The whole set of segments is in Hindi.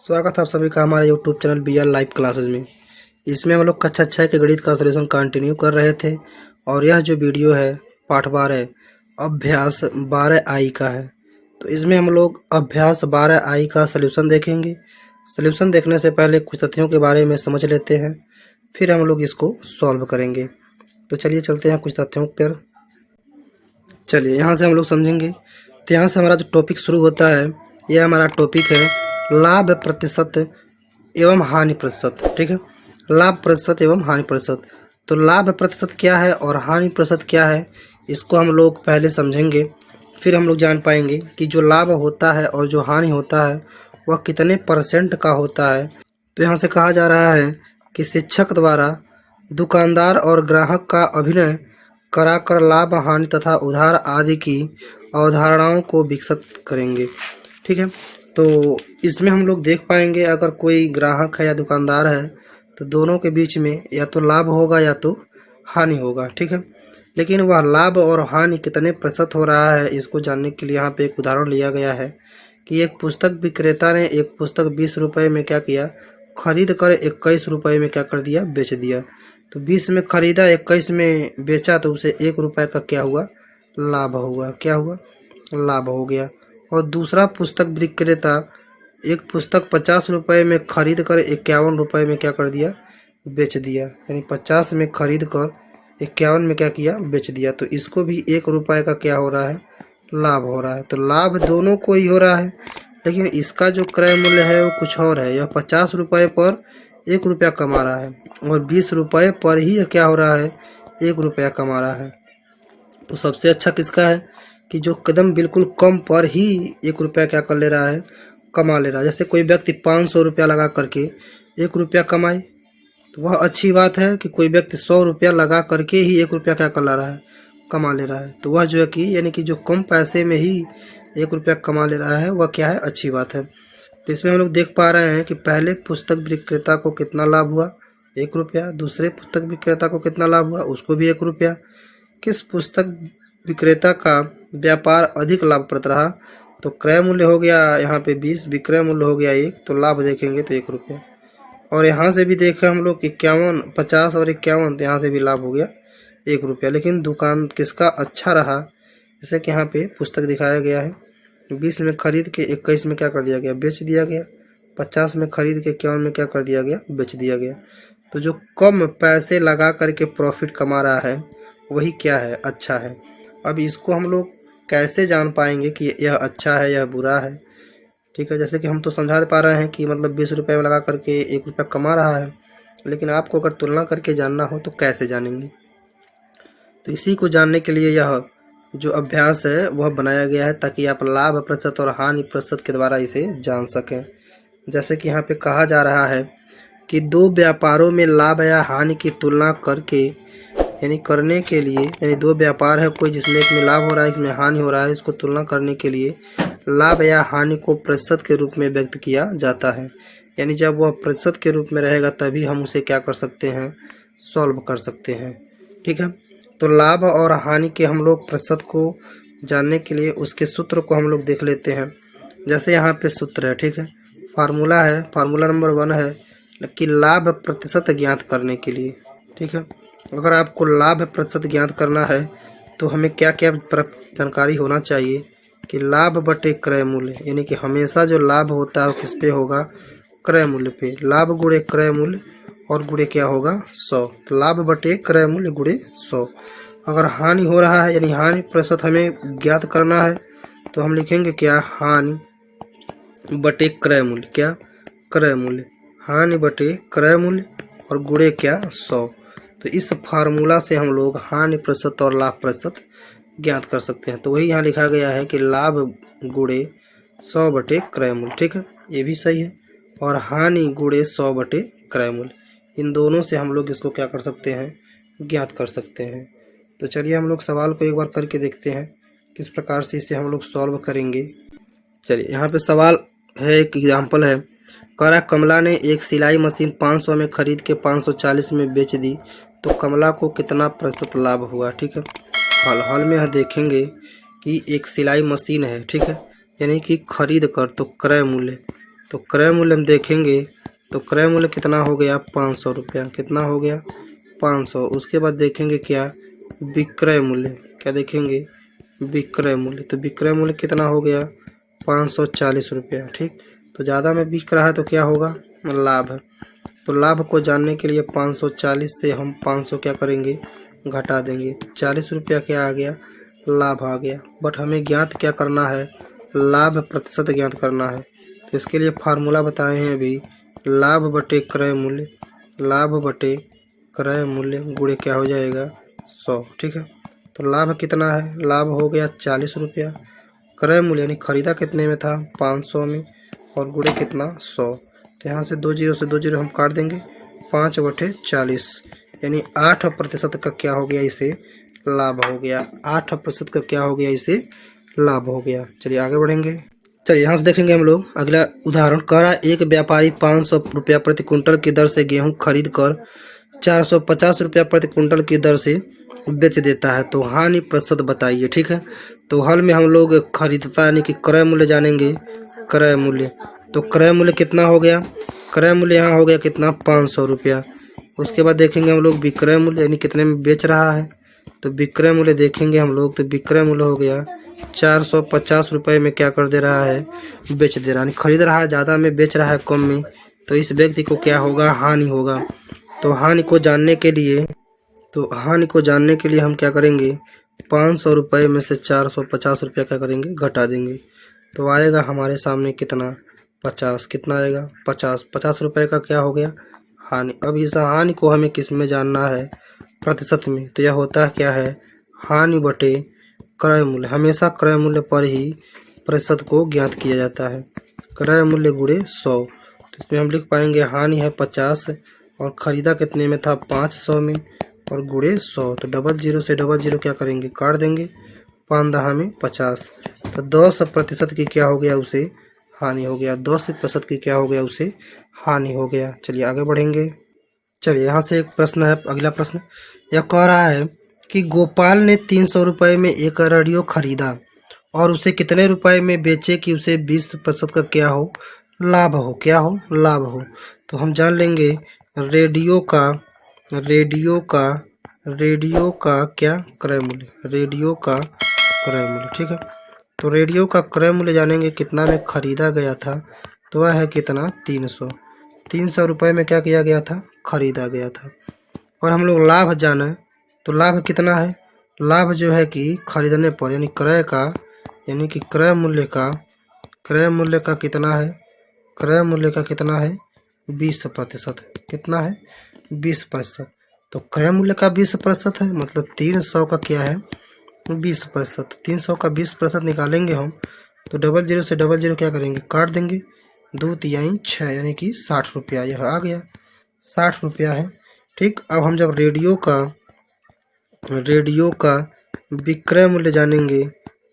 स्वागत है आप सभी का हमारे YouTube channel B R live classes में। इसमें हम लोग कक्षा 6 के गणित का सलूशन कंटिन्यू कर रहे थे और यह जो वीडियो है पाठ 12 अभ्यास 12 आई का है। तो इसमें हम लोग अभ्यास 12 आई का सलूशन देखेंगे। सलूशन देखने से पहले कुछ तथ्यों के बारे में समझ लेते हैं, फिर हम लोग इसको सॉल्व करेंगे। तो चलिए चलते हैं कुछ तथ्यों पर। चलिए यहाँ से हम लोग समझेंगे। तो यहाँ से हमारा जो टॉपिक शुरू होता है, यह हमारा टॉपिक है लाभ प्रतिशत एवं हानि प्रतिशत। ठीक है, लाभ प्रतिशत एवं हानि प्रतिशत। तो लाभ प्रतिशत क्या है और हानि प्रतिशत क्या है, इसको हम लोग पहले समझेंगे, फिर हम लोग जान पाएंगे कि जो लाभ होता है और जो हानि होता है वह कितने % का होता है। तो यहाँ से कहा जा रहा है कि शिक्षक द्वारा दुकानदार और ग्राहक का अभिनय कराकर लाभ हानि तथा उधार आदि की अवधारणाओं को विकसित करेंगे। ठीक है, तो इसमें हम लोग देख पाएंगे अगर कोई ग्राहक है या दुकानदार है तो दोनों के बीच में या तो लाभ होगा या तो हानि होगा। ठीक है, लेकिन वह लाभ और हानि कितने प्रतिशत हो रहा है इसको जानने के लिए यहाँ पे एक उदाहरण लिया गया है कि एक पुस्तक विक्रेता ने एक पुस्तक 20 रुपये में क्या किया, खरीद कर 21 रुपये में क्या कर दिया, बेच दिया। तो 20 में खरीदा, 21 में बेचा, तो उसे 1 रुपये का क्या हुआ, लाभ हुआ। क्या हुआ, लाभ हो गया। और दूसरा पुस्तक विक्रेता एक पुस्तक 50 रुपये में खरीद कर 51 रुपये में क्या कर दिया, बेच दिया। यानी 50 में खरीद कर 51 में क्या किया, बेच दिया। तो इसको भी 1 रुपये का क्या हो रहा है, लाभ हो रहा है। तो लाभ दोनों को ही हो रहा है, लेकिन इसका जो क्रय मूल्य है वो कुछ और है। यह 50 रुपये पर 1 रुपया कमा रहा है और 20 रुपये पर ही यह क्या हो रहा है, 1 रुपया कमा रहा है। तो सबसे अच्छा किसका है कि जो कदम बिल्कुल कम पर ही 1 रुपया क्या कर ले रहा है, कमा ले रहा है। जैसे कोई व्यक्ति 500 रुपया लगा करके 1 रुपया कमाए तो वह अच्छी बात है कि कोई व्यक्ति 100 रुपया लगा करके ही 1 रुपया क्या कर ला रहा है, कमा ले रहा है। तो वह जो है कि यानी कि जो कम पैसे में ही 1 रुपया कमा ले रहा है वह क्या है, अच्छी बात है। तो इसमें हम लोग देख पा रहे हैं कि पहले पुस्तक विक्रेता को कितना लाभ हुआ, 1 रुपया। दूसरे पुस्तक विक्रेता को कितना लाभ हुआ, उसको भी 1 रुपया। किस पुस्तक विक्रेता का व्यापार अधिक लाभप्रद रहा, तो क्रय मूल्य हो गया यहाँ पे 20, विक्रय मूल्य हो गया 1, तो लाभ देखेंगे तो 1 रुपया। और यहाँ से भी देखें हम लोग 51, 50 और 51, तो यहाँ से भी लाभ हो गया 1 रुपया। लेकिन दुकान किसका अच्छा रहा, जैसे कि यहाँ पे पुस्तक दिखाया गया है, 20 में खरीद के 21 में क्या कर दिया गया, बेच दिया गया। 50 में खरीद के 51 में क्या कर दिया गया, बेच दिया गया। तो जो कम पैसे लगा करके प्रॉफिट कमा रहा है वही क्या है, अच्छा है। अब इसको हम लोग कैसे जान पाएंगे कि यह अच्छा है यह बुरा है। ठीक है, जैसे कि हम तो समझा पा रहे हैं कि मतलब 20 रुपये में लगा करके 1 रुपया कमा रहा है, लेकिन आपको अगर तुलना करके जानना हो तो कैसे जानेंगे। तो इसी को जानने के लिए यह जो अभ्यास है वह बनाया गया है ताकि आप लाभ प्रतिशत और हानि प्रतिशत के द्वारा इसे जान सकें। जैसे कि यहाँ पे कहा जा रहा है कि दो व्यापारों में लाभ या हानि की तुलना करके यानी करने के लिए, यानी दो व्यापार है कोई जिसमें एक में लाभ हो रहा है एक में हानि हो रहा है, इसको तुलना करने के लिए लाभ या हानि को प्रतिशत के रूप में व्यक्त किया जाता है। यानी जब वह प्रतिशत के रूप में रहेगा तभी हम उसे क्या कर सकते हैं, सॉल्व कर सकते हैं। ठीक है, तो लाभ और हानि के हम लोग प्रतिशत को जानने के लिए उसके सूत्र को हम लोग देख लेते हैं। जैसे यहाँ पे सूत्र है, ठीक है, फार्मूला है, फार्मूला नंबर 1 है कि लाभ प्रतिशत ज्ञात करने के लिए। ठीक है, अगर आपको लाभ प्रतिशत ज्ञात करना है तो हमें क्या क्या जानकारी होना चाहिए कि लाभ बटे क्रय मूल्य, यानी कि हमेशा जो लाभ होता है वो किस पे होगा, क्रय मूल्य पे। लाभ गुणे क्रय मूल्य और गुणे क्या होगा, 100। तो लाभ बटे क्रय मूल्य गुणे 100। अगर हानि हो रहा है यानी हानि प्रतिशत हमें ज्ञात करना है तो हम लिखेंगे क्या, हानि बटे क्रय मूल्य, क्या, क्रय मूल्य, हानि बटे क्रय मूल्य और गुणे क्या, 100। तो इस फार्मूला से हम लोग हानि प्रतिशत और लाभ प्रतिशत ज्ञात कर सकते हैं। तो वही यहाँ लिखा गया है कि लाभ गुणे 100 बटे क्रय मूल्य। ठीक है, ये भी सही है। और हानि गुणे 100 बटे क्रय मूल्य, इन दोनों से हम लोग इसको क्या कर सकते हैं, ज्ञात कर सकते हैं। तो चलिए हम लोग सवाल को एक बार करके देखते हैं किस प्रकार से इसे हम लोग सॉल्व करेंगे। चलिए यहाँ पे सवाल है, एक एग्जाम्पल है। कह रहा कमला ने एक सिलाई मशीन 500 में खरीद के 540 में बेच दी, तो कमला को कितना प्रतिशत लाभ हुआ। ठीक है, हाल में हम देखेंगे कि एक सिलाई मशीन है, ठीक है, यानी कि खरीद कर, तो क्रय मूल्य तो क्रय मूल्य हम देखेंगे तो क्रय मूल्य कितना हो गया 500 रुपया। कितना हो गया 500। उसके बाद देखेंगे क्या विक्रय मूल्य, क्या देखेंगे विक्रय मूल्य। तो विक्रय मूल्य कितना हो गया 540 रुपया। ठीक, तो ज़्यादा में बिक रहा है तो क्या होगा लाभ। तो लाभ को जानने के लिए 540 से हम 500 क्या करेंगे घटा देंगे, 40 रुपया क्या आ गया लाभ आ गया। बट हमें ज्ञात क्या करना है लाभ प्रतिशत ज्ञात करना है। तो इसके लिए फार्मूला बताए हैं अभी, लाभ बटे क्रय मूल्य, लाभ बटे क्रय मूल्य गुणे क्या हो जाएगा 100। ठीक है, तो लाभ कितना है लाभ हो गया 40 रुपया, क्रय मूल्य यानी खरीदा कितने में था 500 में, और गुणे कितना 100। तो यहाँ से 2 जीरो से 2 जीरो हम काट देंगे, 5/40 यानी 8% का क्या हो गया इसे लाभ हो गया। 8% का क्या हो गया इसे लाभ हो गया। चलिए आगे बढ़ेंगे। चलिए यहाँ से देखेंगे हम लोग अगला उदाहरण। कह रहा है एक व्यापारी 500 रुपया प्रति कुंटल की दर से गेहूं खरीद कर 450 रुपया प्रति कुंटल की दर से बेच देता है, तो हानि प्रतिशत बताइए। ठीक है, तो हल में हम लोग खरीदता यानी कि क्रय मूल्य जानेंगे। क्रय मूल्य, तो क्रय मूल्य कितना हो गया क्रय मूल्य यहाँ हो गया कितना 500 रुपया। उसके बाद देखेंगे हम लोग विक्रय मूल्य यानी कितने में बेच रहा है। तो विक्रय मूल्य देखेंगे हम लोग, तो विक्रय मूल्य हो गया 450 रुपये में क्या कर दे रहा है बेच दे रहा है, खरीद रहा है ज़्यादा में बेच रहा है कम में, तो इस व्यक्ति को क्या होगा हानि होगा। तो हानि को जानने के लिए हम क्या करेंगे 500 रुपये में से 450 रुपया क्या करेंगे घटा देंगे, तो आएगा हमारे सामने कितना 50। कितना आएगा 50। 50 रुपये का क्या हो गया हानि। अब इस हानि को हमें किस में जानना है प्रतिशत में। तो यह होता है क्या है हानि बटे क्रय मूल्य। हमेशा क्रय मूल्य पर ही प्रतिशत को ज्ञात किया जाता है। क्रय मूल्य गुणे 100। तो इसमें हम लिख पाएंगे हानि है 50 और ख़रीदा कितने में था 500 में, और गुणे 100। तो 00 से 00 क्या करेंगे काट देंगे, 5 दहा में 50। तो 10% की क्या हो गया उसे हानि हो गया। 10% की क्या हो गया उसे हानि हो गया। चलिए आगे बढ़ेंगे। चलिए यहाँ से एक प्रश्न है, अगला प्रश्न यह कह रहा है कि गोपाल ने 300 रुपये में एक रेडियो खरीदा और उसे कितने रुपए में बेचे कि उसे 20% का क्या हो लाभ हो। क्या हो लाभ हो। तो हम जान लेंगे रेडियो का क्या क्रय मूल्य, रेडियो का क्रय मूल्य। ठीक है, तो रेडियो का क्रय मूल्य जानेंगे कितना में खरीदा गया था, तो वह है कितना 300 रुपये में क्या किया गया था खरीदा गया था। और हम लोग लाभ जाने, तो लाभ कितना है लाभ जो है कि खरीदने पर यानी क्रय का यानी कि क्रय मूल्य का कितना है क्रय मूल्य का कितना है 20%। कितना है 20%। तो क्रय मूल्य का 20% है, मतलब 300 का क्या है 20%। 300 का 20% निकालेंगे हम, तो 00 से 00 क्या करेंगे काट देंगे, 2 तिहाई 6 यानी कि 60 रुपया यह आ गया 60 रुपया है। ठीक, अब हम जब रेडियो का विक्रय मूल्य जानेंगे,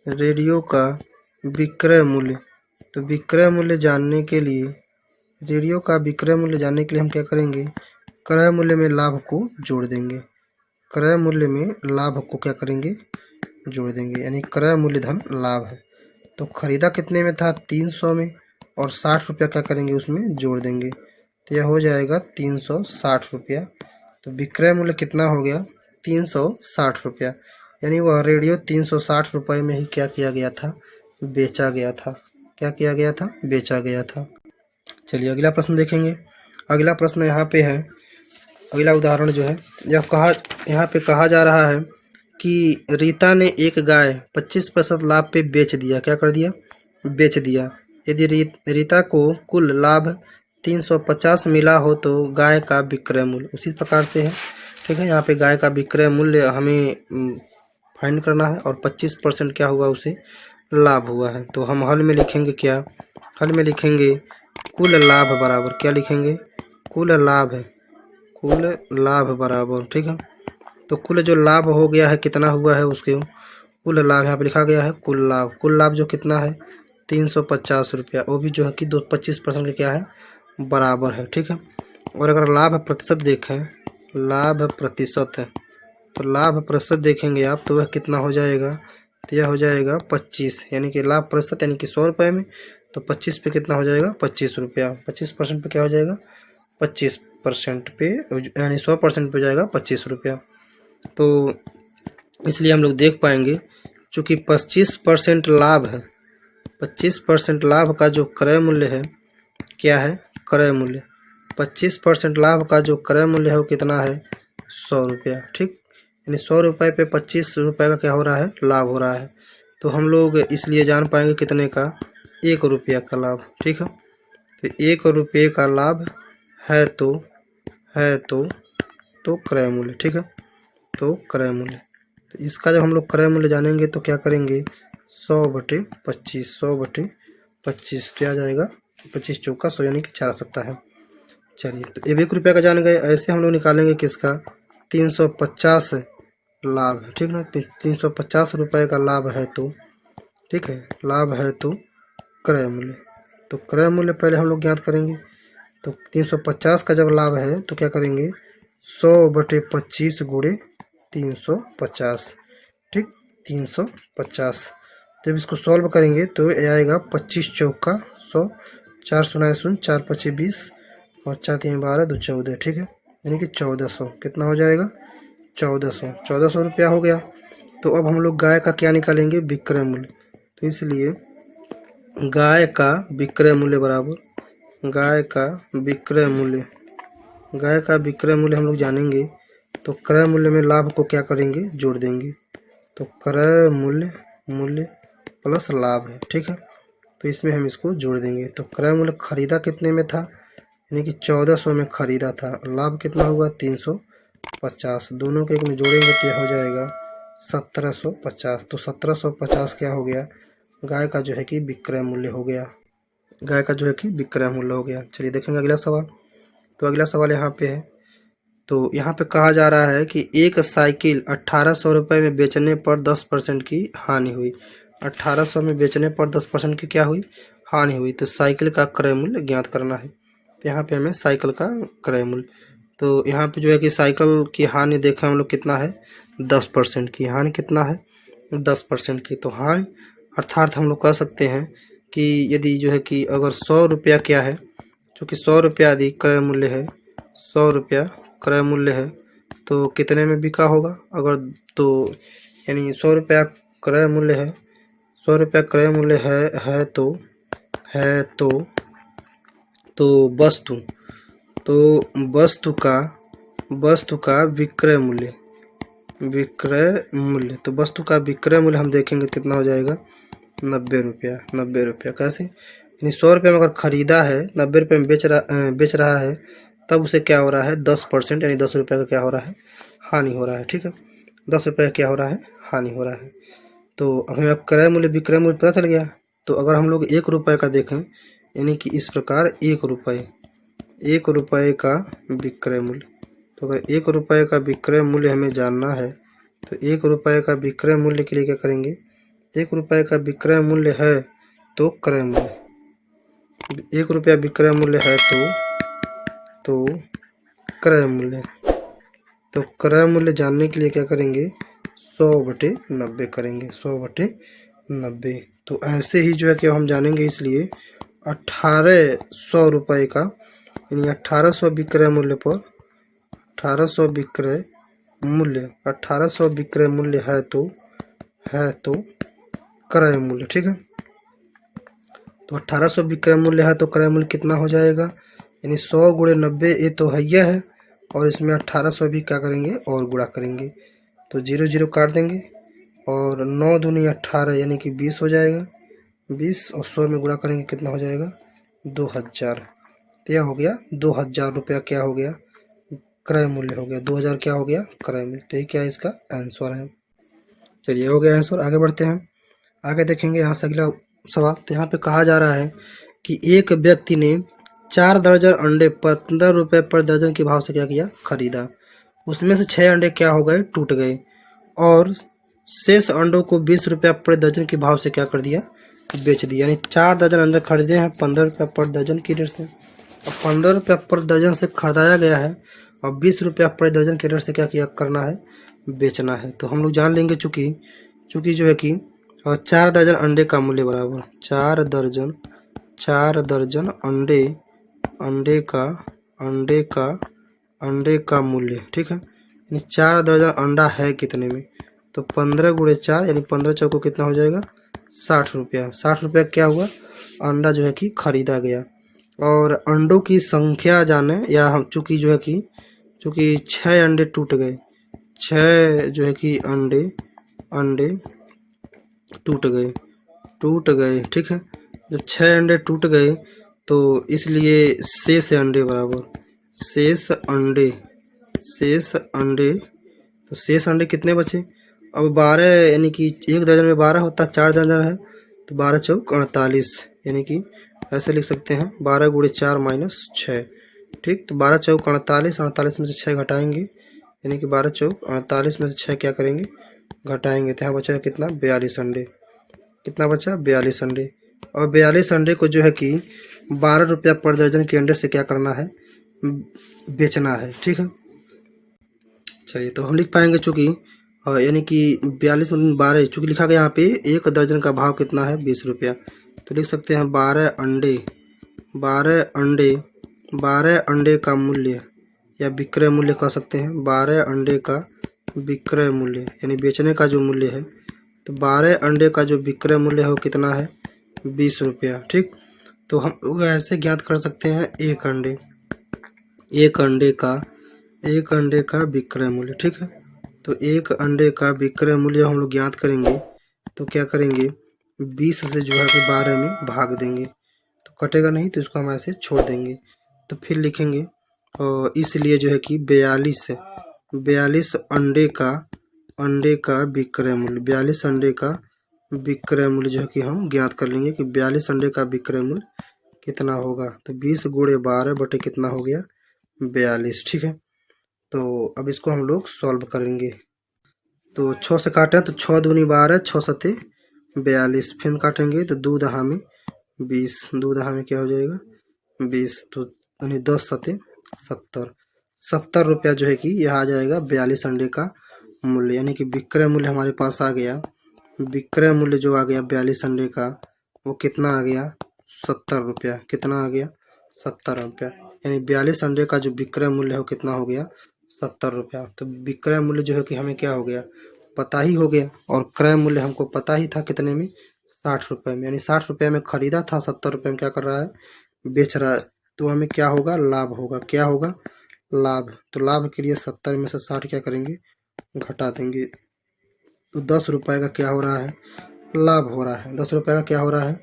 रेडियो का विक्रय मूल्य, तो विक्रय मूल्य जानने के लिए रेडियो का विक्रय मूल्य जानने के लिए हम क्या करेंगे क्रय मूल्य में लाभ को जोड़ देंगे। क्रय मूल्य में लाभ को क्या करेंगे जोड़ देंगे, यानी क्रय मूल्य धन लाभ है। तो खरीदा कितने में था 300 में, और 60 रुपया क्या करेंगे उसमें जोड़ देंगे, तो यह हो जाएगा 360 रुपया। तो विक्रय मूल्य कितना हो गया 360 रुपया, यानी वह रेडियो 360 रुपये में ही क्या किया गया था बेचा गया था। क्या किया गया था बेचा गया था। चलिए अगला प्रश्न देखेंगे। अगला प्रश्न यहाँ पे है, अगला उदाहरण जो है यहाँ पे कहा जा रहा है कि रीता ने एक गाय 25% लाभ पे बेच दिया। क्या कर दिया बेच दिया। यदि रीता को कुल लाभ 350 मिला हो तो गाय का विक्रय मूल्य उसी प्रकार से है। ठीक है, यहाँ पे गाय का विक्रय मूल्य हमें फाइंड करना है, और 25% क्या हुआ उसे लाभ हुआ है। तो हम हल में लिखेंगे क्या, हल में लिखेंगे कुल लाभ बराबर क्या लिखेंगे कुल लाभ है, कुल लाभ बराबर। ठीक है, तो कुल जो लाभ हो गया है कितना हुआ है उसके कुल लाभ यहाँ पे लिखा गया है कुल लाभ जो कितना है 350 रुपया, वो भी जो है कि 25% का क्या है बराबर है। ठीक है, और अगर लाभ प्रतिशत देखें लाभ प्रतिशत है, तो लाभ प्रतिशत देखेंगे आप तो वह कितना हो जाएगा, तो यह हो जाएगा 25, यानी कि लाभ प्रतिशत यानी कि 100 रुपये में तो 25 पे कितना हो जाएगा 25 रुपया। 25% पे क्या हो जाएगा 25% पे, यानी 100% पे जाएगा 25 रुपया। तो इसलिए हम लोग देख पाएंगे चूँकि 25% लाभ है, 25% लाभ का जो क्रय मूल्य है क्या है, क्रय मूल्य। 25% लाभ का जो क्रय मूल्य है वो कितना है 100 रुपया। ठीक, यानी 100 रुपये पे 25 रुपये का क्या हो रहा है, लाभ हो रहा है। तो हम लोग इसलिए जान पाएंगे कितने का, 1 रुपया का लाभ। ठीक है, तो 1 रुपये का लाभ है तो क्रय मूल्य। ठीक है, तो क्रय मूल्य, तो इसका जब हम लोग क्रय मूल्य जानेंगे तो क्या करेंगे 100/25, 100/25 क्या जाएगा 25 चौका 100 यानी कि 4 सकता है। चलिए, तो अब 1 रुपया का जान गए। ऐसे हम लोग निकालेंगे किसका 350 लाभ है। ठीक ना, 350 रुपये का लाभ है तो, ठीक है, लाभ है तो क्रय मूल्य। तो क्रय मूल्य पहले हम लोग ज्ञात करेंगे। तो 350 का जब लाभ है तो क्या करेंगे 100/25 गुणे 350। ठीक, 350। जब इसको सॉल्व करेंगे तो ये आएगा 25 चौका 100, 4 सुनाए 0, 4 पचे 20 और 4 3 12 2 14। ठीक है, यानी कि 1400 कितना हो जाएगा 1400 रुपया हो गया। तो अब हम लोग गाय का क्या निकालेंगे विक्रय मूल्य। तो इसलिए गाय का विक्रय मूल्य बराबर गाय का विक्रय मूल्य, गाय का विक्रय मूल्य हम लोग जानेंगे तो क्रय मूल्य में लाभ को क्या करेंगे जोड़ देंगे। तो क्रय मूल्य प्लस लाभ है। ठीक है, तो इसमें हम इसको जोड़ देंगे। तो क्रय मूल्य खरीदा कितने में था, यानी कि 1400 में खरीदा था। लाभ कितना हुआ 350, दोनों के एक में जोड़ेंगे तो यह हो जाएगा 1750। तो 1750 क्या हो गया, गाय का जो है कि विक्रय मूल्य हो गया, गाय का जो है कि विक्रय मूल्य हो गया। चलिए देखेंगे अगला सवाल। तो अगला सवाल यहाँ पे है। तो यहाँ पे कहा जा रहा है कि एक साइकिल 1800 रुपये में बेचने पर 10% की हानि हुई। 1800 में बेचने पर 10% की क्या हुई, हानि हुई। तो साइकिल का क्रय मूल्य ज्ञात करना है। तो यहाँ पे हमें साइकिल का क्रय मूल्य, तो यहाँ पे जो है कि साइकिल की हानि देखें हम लोग कितना है 10% की। हानि कितना है 10% की। तो हानि अर्थात हम लोग कह सकते हैं कि यदि जो है कि अगर 100 रुपया क्या है, क्योंकि 100 रुपया यदि क्रय मूल्य है, 100 रुपया क्रय मूल्य है तो कितने में बिका होगा अगर, तो यानी 100 रुपया क्रय मूल्य है, 100 रुपया क्रय मूल्य है तो वस्तु का विक्रय मूल्य, तो वस्तु का विक्रय मूल्य हम देखेंगे कितना हो जाएगा 90 रुपया। 90 रुपया कैसे, यानी 100 रुपये में अगर ख़रीदा है 90 रुपये में बेच रहा है, तब उसे क्या हो रहा है 10%, यानी 10 रुपये का क्या हो रहा है हानि हो रहा है। ठीक है, 10 रुपये का क्या हो रहा है हानि हो रहा है। तो हमें अब क्रय मूल्य विक्रय मूल्य पता चल गया। तो अगर हम लोग 1 रुपये का देखें, यानी कि इस प्रकार 1 रुपये का विक्रय मूल्य। तो अगर 1 रुपये का विक्रय मूल्य हमें जानना है तो 1 रुपये का विक्रय मूल्य के लिए क्या करेंगे, 1 रुपये का विक्रय मूल्य है तो क्रय मूल्य, 1 रुपया विक्रय मूल्य है तो क्रय मूल्य। तो क्रय मूल्य जानने के लिए क्या करेंगे 100/90 करेंगे, 100/90। तो ऐसे ही जो है कि हम जानेंगे, इसलिए 1800 रुपये का, यानी 1800 विक्रय मूल्य पर 1800 विक्रय मूल्य है तो क्रय मूल्य। ठीक है, तो 1800 विक्रय मूल्य है तो क्रय मूल्य कितना हो जाएगा, यानी 100 गुणे 90 ये तो है और इसमें 1800 भी क्या करेंगे और गुणा करेंगे। तो 0 0 काट देंगे और 9 दूनी 18 यानी कि 20 हो जाएगा। 20 और 100 में गुणा करेंगे कितना हो जाएगा 2000। तो यह हो गया 2000 रुपया क्या हो गया क्रय मूल्य हो गया, 2000 क्या हो गया क्रय मूल्य। तो ये क्या है इसका आंसर है। चलिए हो गया आंसर, आगे बढ़ते हैं। आगे देखेंगे यहाँ से अगला सवाल। तो यहाँ पे कहा जा रहा है कि एक व्यक्ति ने 4 दर्जन अंडे 15 रुपये पर दर्जन के भाव से क्या किया खरीदा। उसमें से 6 अंडे क्या हो गए टूट गए और शेष अंडों को 20 रुपया पर दर्जन के भाव से क्या कर दिया बेच दिया। यानी 4 दर्जन अंडे खरीदे हैं 15 रुपये पर दर्जन की रेट से, और 15 रुपये पर दर्जन से खरीदाया गया है और 20 रुपया पर दर्जन के रेट से क्या किया करना है बेचना है। तो हम लोग जान लेंगे चूँकि जो है कि 4 दर्जन अंडे का मूल्य बराबर 4 दर्जन 4 दर्जन अंडे अंडे का अंडे का अंडे का मूल्य, ठीक है। यानी 4 दर्जन अंडा है कितने में, तो 15 गुणे 4 यानी 15 चौको कितना हो जाएगा 60 रुपया। 60 रुपया क्या हुआ, अंडा जो है कि खरीदा गया। और अंडों की संख्या जाने, या हम चूँकि जो है कि चूँकि 6 अंडे टूट गए, 6 जो है कि अंडे अंडे टूट गए, ठीक है। जब 6 अंडे टूट गए तो इसलिए शेष अंडे बराबर शेष अंडे, तो शेष अंडे कितने बचे, अब 12, यानी कि 1 दर्जन में 12 होता है, 4 दर्जन है तो 12 चौक 48, यानी कि ऐसे लिख सकते हैं 12 गुणे 4 माइनस 6, ठीक। तो 12 चौक 48, 48 में से 6 घटाएंगे, यानी कि 12 चौक 48 में से 6 क्या करेंगे घटाएंगे, तो यहाँ बचा कितना 42 अंडे। कितना बचा 42 अंडे। और 42 अंडे को जो है कि 12 रुपया पर दर्जन के अंडे से क्या करना है, बेचना है, ठीक है। चलिए तो हम लिख पाएंगे चूँकि यानी कि 42 में 12, चूँकि लिखा गया यहाँ पे 1 दर्जन का भाव कितना है 20 रुपया, तो लिख सकते हैं 12 अंडे का मूल्य या विक्रय मूल्य कह सकते हैं, 12 अंडे का विक्रय मूल्य यानी बेचने का जो मूल्य है, तो 12 अंडे का जो विक्रय मूल्य है वो कितना है 20 रुपया, ठीक। तो हम लोग ऐसे ज्ञात कर सकते हैं एक अंडे का विक्रय मूल्य, ठीक है। तो एक अंडे का विक्रय मूल्य हम लोग ज्ञात करेंगे तो क्या करेंगे 20 से जो है कि 12 में भाग देंगे, तो कटेगा नहीं, तो इसको हम ऐसे छोड़ देंगे। तो फिर लिखेंगे और इसलिए जो है कि 42 अंडे का विक्रय मूल्य, 42 अंडे का विक्रय मूल्य जो है कि हम ज्ञात कर लेंगे कि 42 अंडे का विक्रय मूल्य कितना होगा, तो 20 गुणे 12 बटे कितना हो गया 42, ठीक है। तो अब इसको हम लोग सॉल्व करेंगे, तो 6 से काटें तो 6 दूनी 12, 6 सते 42, फिर काटेंगे तो 2 दहा में 20, 2 दहा में क्या हो जाएगा 20, तो यानी 10 सते 70 रुपया जो है कि यह आ जाएगा 42 अंडे का मूल्य, यानी कि विक्रय मूल्य हमारे पास आ गया। विक्रय मूल्य जो आ गया 42 अंडे का वो कितना आ गया 70 रुपया। कितना आ गया 70 रुपया, यानी 42 अंडे का जो विक्रय मूल्य है वो कितना हो गया 70 रुपया। तो विक्रय मूल्य जो है कि हमें क्या हो गया पता ही हो गया, और क्रय मूल्य हमको पता ही था कितने में 60 रुपये में, यानी 60 रुपये में खरीदा था, 70 रुपये में क्या कर रहा है बेच रहा है। तो हमें क्या होगा लाभ होगा, क्या होगा लाभ। तो लाभ के लिए 70 में से 60 क्या करेंगे घटा देंगे, तो 10 रुपये का क्या हो रहा है लाभ हो रहा है, 10 रुपये का क्या हो रहा है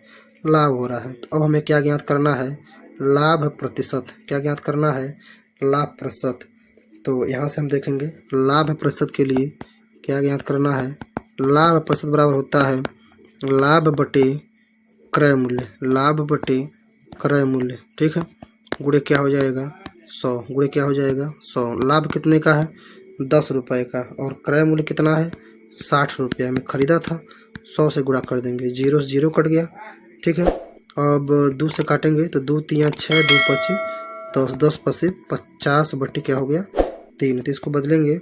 लाभ हो रहा है। तो अब हमें क्या ज्ञात करना है लाभ प्रतिशत, क्या ज्ञात करना है लाभ प्रतिशत। तो यहाँ से हम देखेंगे लाभ प्रतिशत के लिए क्या ज्ञात करना है, लाभ प्रतिशत बराबर होता है लाभ बटे क्रय मूल्य, लाभ बटे क्रय मूल्य, ठीक है। गुणे क्या हो जाएगा 100, गुणे क्या हो जाएगा 100। लाभ कितने का है 10 रुपये का, और क्रय मूल्य कितना है 60 रुपये में खरीदा था, 100 से गुणा कर देंगे, 0 से 0 कट गया, ठीक है। अब 2 से काटेंगे तो 2 3 6, 2 पचे 10, 10 पचे 50 बट्टी क्या हो गया 3, तो इसको बदलेंगे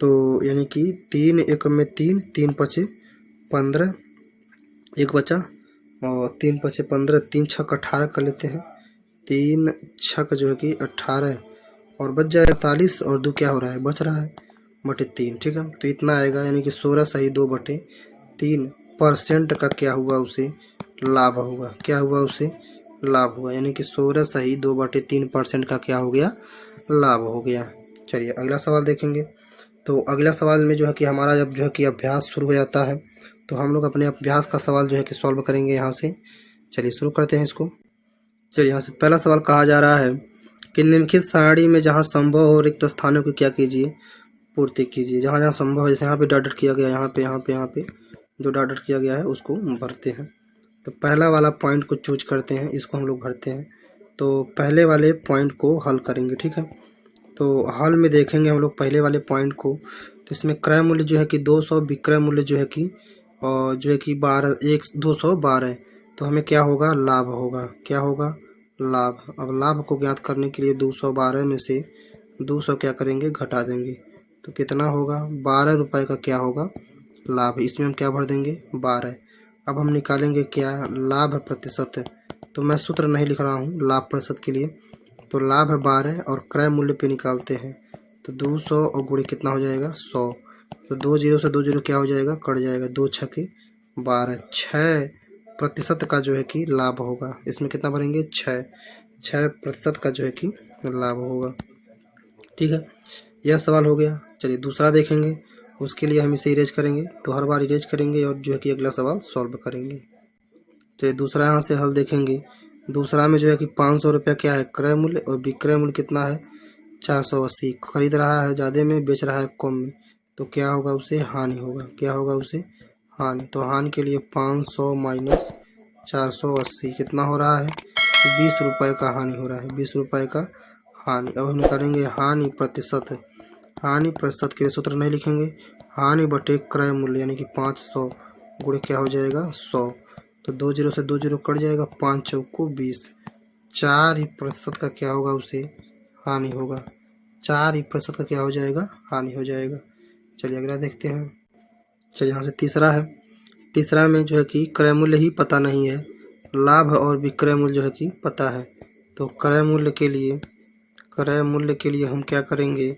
तो यानी कि 3 1 में 3, 3 पचे 15, 1 बचा और 3 पचे 15, 3 छक 18 कर लेते हैं, 3 छक जो है कि 18 और बच जाए 48, और 2 क्या हो रहा है बच रहा है बटे 3, ठीक है। तो इतना आएगा, यानी कि 16 सही 2 बटे 3% का क्या हुआ उसे लाभ होगा, क्या हुआ उसे लाभ हुआ, यानी कि 16 सही 2 बटे 3% का क्या हो गया लाभ हो गया। चलिए अगला सवाल देखेंगे। तो अगला सवाल में जो है कि हमारा जब जो है कि अभ्यास शुरू हो जाता है तो हम लोग अपने अभ्यास का सवाल जो है कि सॉल्व करेंगे यहाँ से। चलिए शुरू करते हैं इसको। चलिए यहाँ से पहला सवाल कहा जा रहा है कि निम्नलिखित सारणी में जहाँ संभव हो रिक्त स्थानों की क्या कीजिए पूर्ति कीजिए। जहाँ जहाँ संभव है, जैसे यहाँ पे डॉट किया गया, यहाँ पे जो डॉट किया गया है उसको भरते हैं। तो पहला वाला पॉइंट को चूज करते हैं, इसको हम लोग भरते हैं। तो पहले वाले पॉइंट को हल करेंगे, ठीक है। तो हल में देखेंगे हम लोग पहले वाले पॉइंट को, तो इसमें क्रय मूल्य जो है कि 200, विक्रय मूल्य जो है कि 212, तो हमें क्या होगा लाभ होगा, क्या होगा लाभ। अब लाभ को ज्ञात करने के लिए 212 में से 200 क्या करेंगे घटा देंगे, तो कितना होगा 12 रुपये का क्या होगा लाभ। इसमें हम क्या भर देंगे 12। अब हम निकालेंगे क्या लाभ प्रतिशत, तो मैं सूत्र नहीं लिख रहा हूँ लाभ प्रतिशत के लिए। तो लाभ है 12 और क्रय मूल्य पे निकालते हैं तो 200 और गुणे कितना हो जाएगा 100। तो 2 जीरो से 2 जीरो क्या हो जाएगा, कट जाएगा, 2 छक्के 12, 6% का जो है कि लाभ होगा। इसमें कितना भरेंगे 6% का जो है कि लाभ होगा। ठीक है, यह सवाल हो गया। चलिए दूसरा देखेंगे, उसके लिए हम इसे इरेज करेंगे। तो हर बार इरेज करेंगे और जो है कि अगला सवाल सॉल्व करेंगे। चलिए दूसरा यहाँ से हल देखेंगे। दूसरा में जो है कि 500 रुपया क्या है क्रय मूल्य और विक्रय मूल्य कितना है 480। खरीद रहा है ज़्यादा में, बेच रहा है कम में, तो क्या होगा उसे हानि होगा। क्या होगा उसे हानि। तो हानि के लिए 500 माइनस 480 कितना हो रहा है 20 रुपये का हानि हो रहा है, 20 रुपये का हानि। अब हम निकालेंगे हानि प्रतिशत। हानि प्रतिशत के लिए सूत्र नहीं लिखेंगे, हानि बटे क्रय मूल्य यानी कि 500 गुणे क्या हो जाएगा 100। तो 2 जीरो से 2 जीरो कट जाएगा, 5 चौको 20, 4% का क्या होगा उसे हानि होगा। 4% का क्या हो जाएगा हानि हो जाएगा। चलिए अगला देखते हैं। चलिए यहाँ से तीसरा है। तीसरा में जो है कि क्रय मूल्य ही पता नहीं है, लाभ और विक्रय मूल्य जो है कि पता है। तो क्रय मूल्य के लिए हम क्या करेंगे,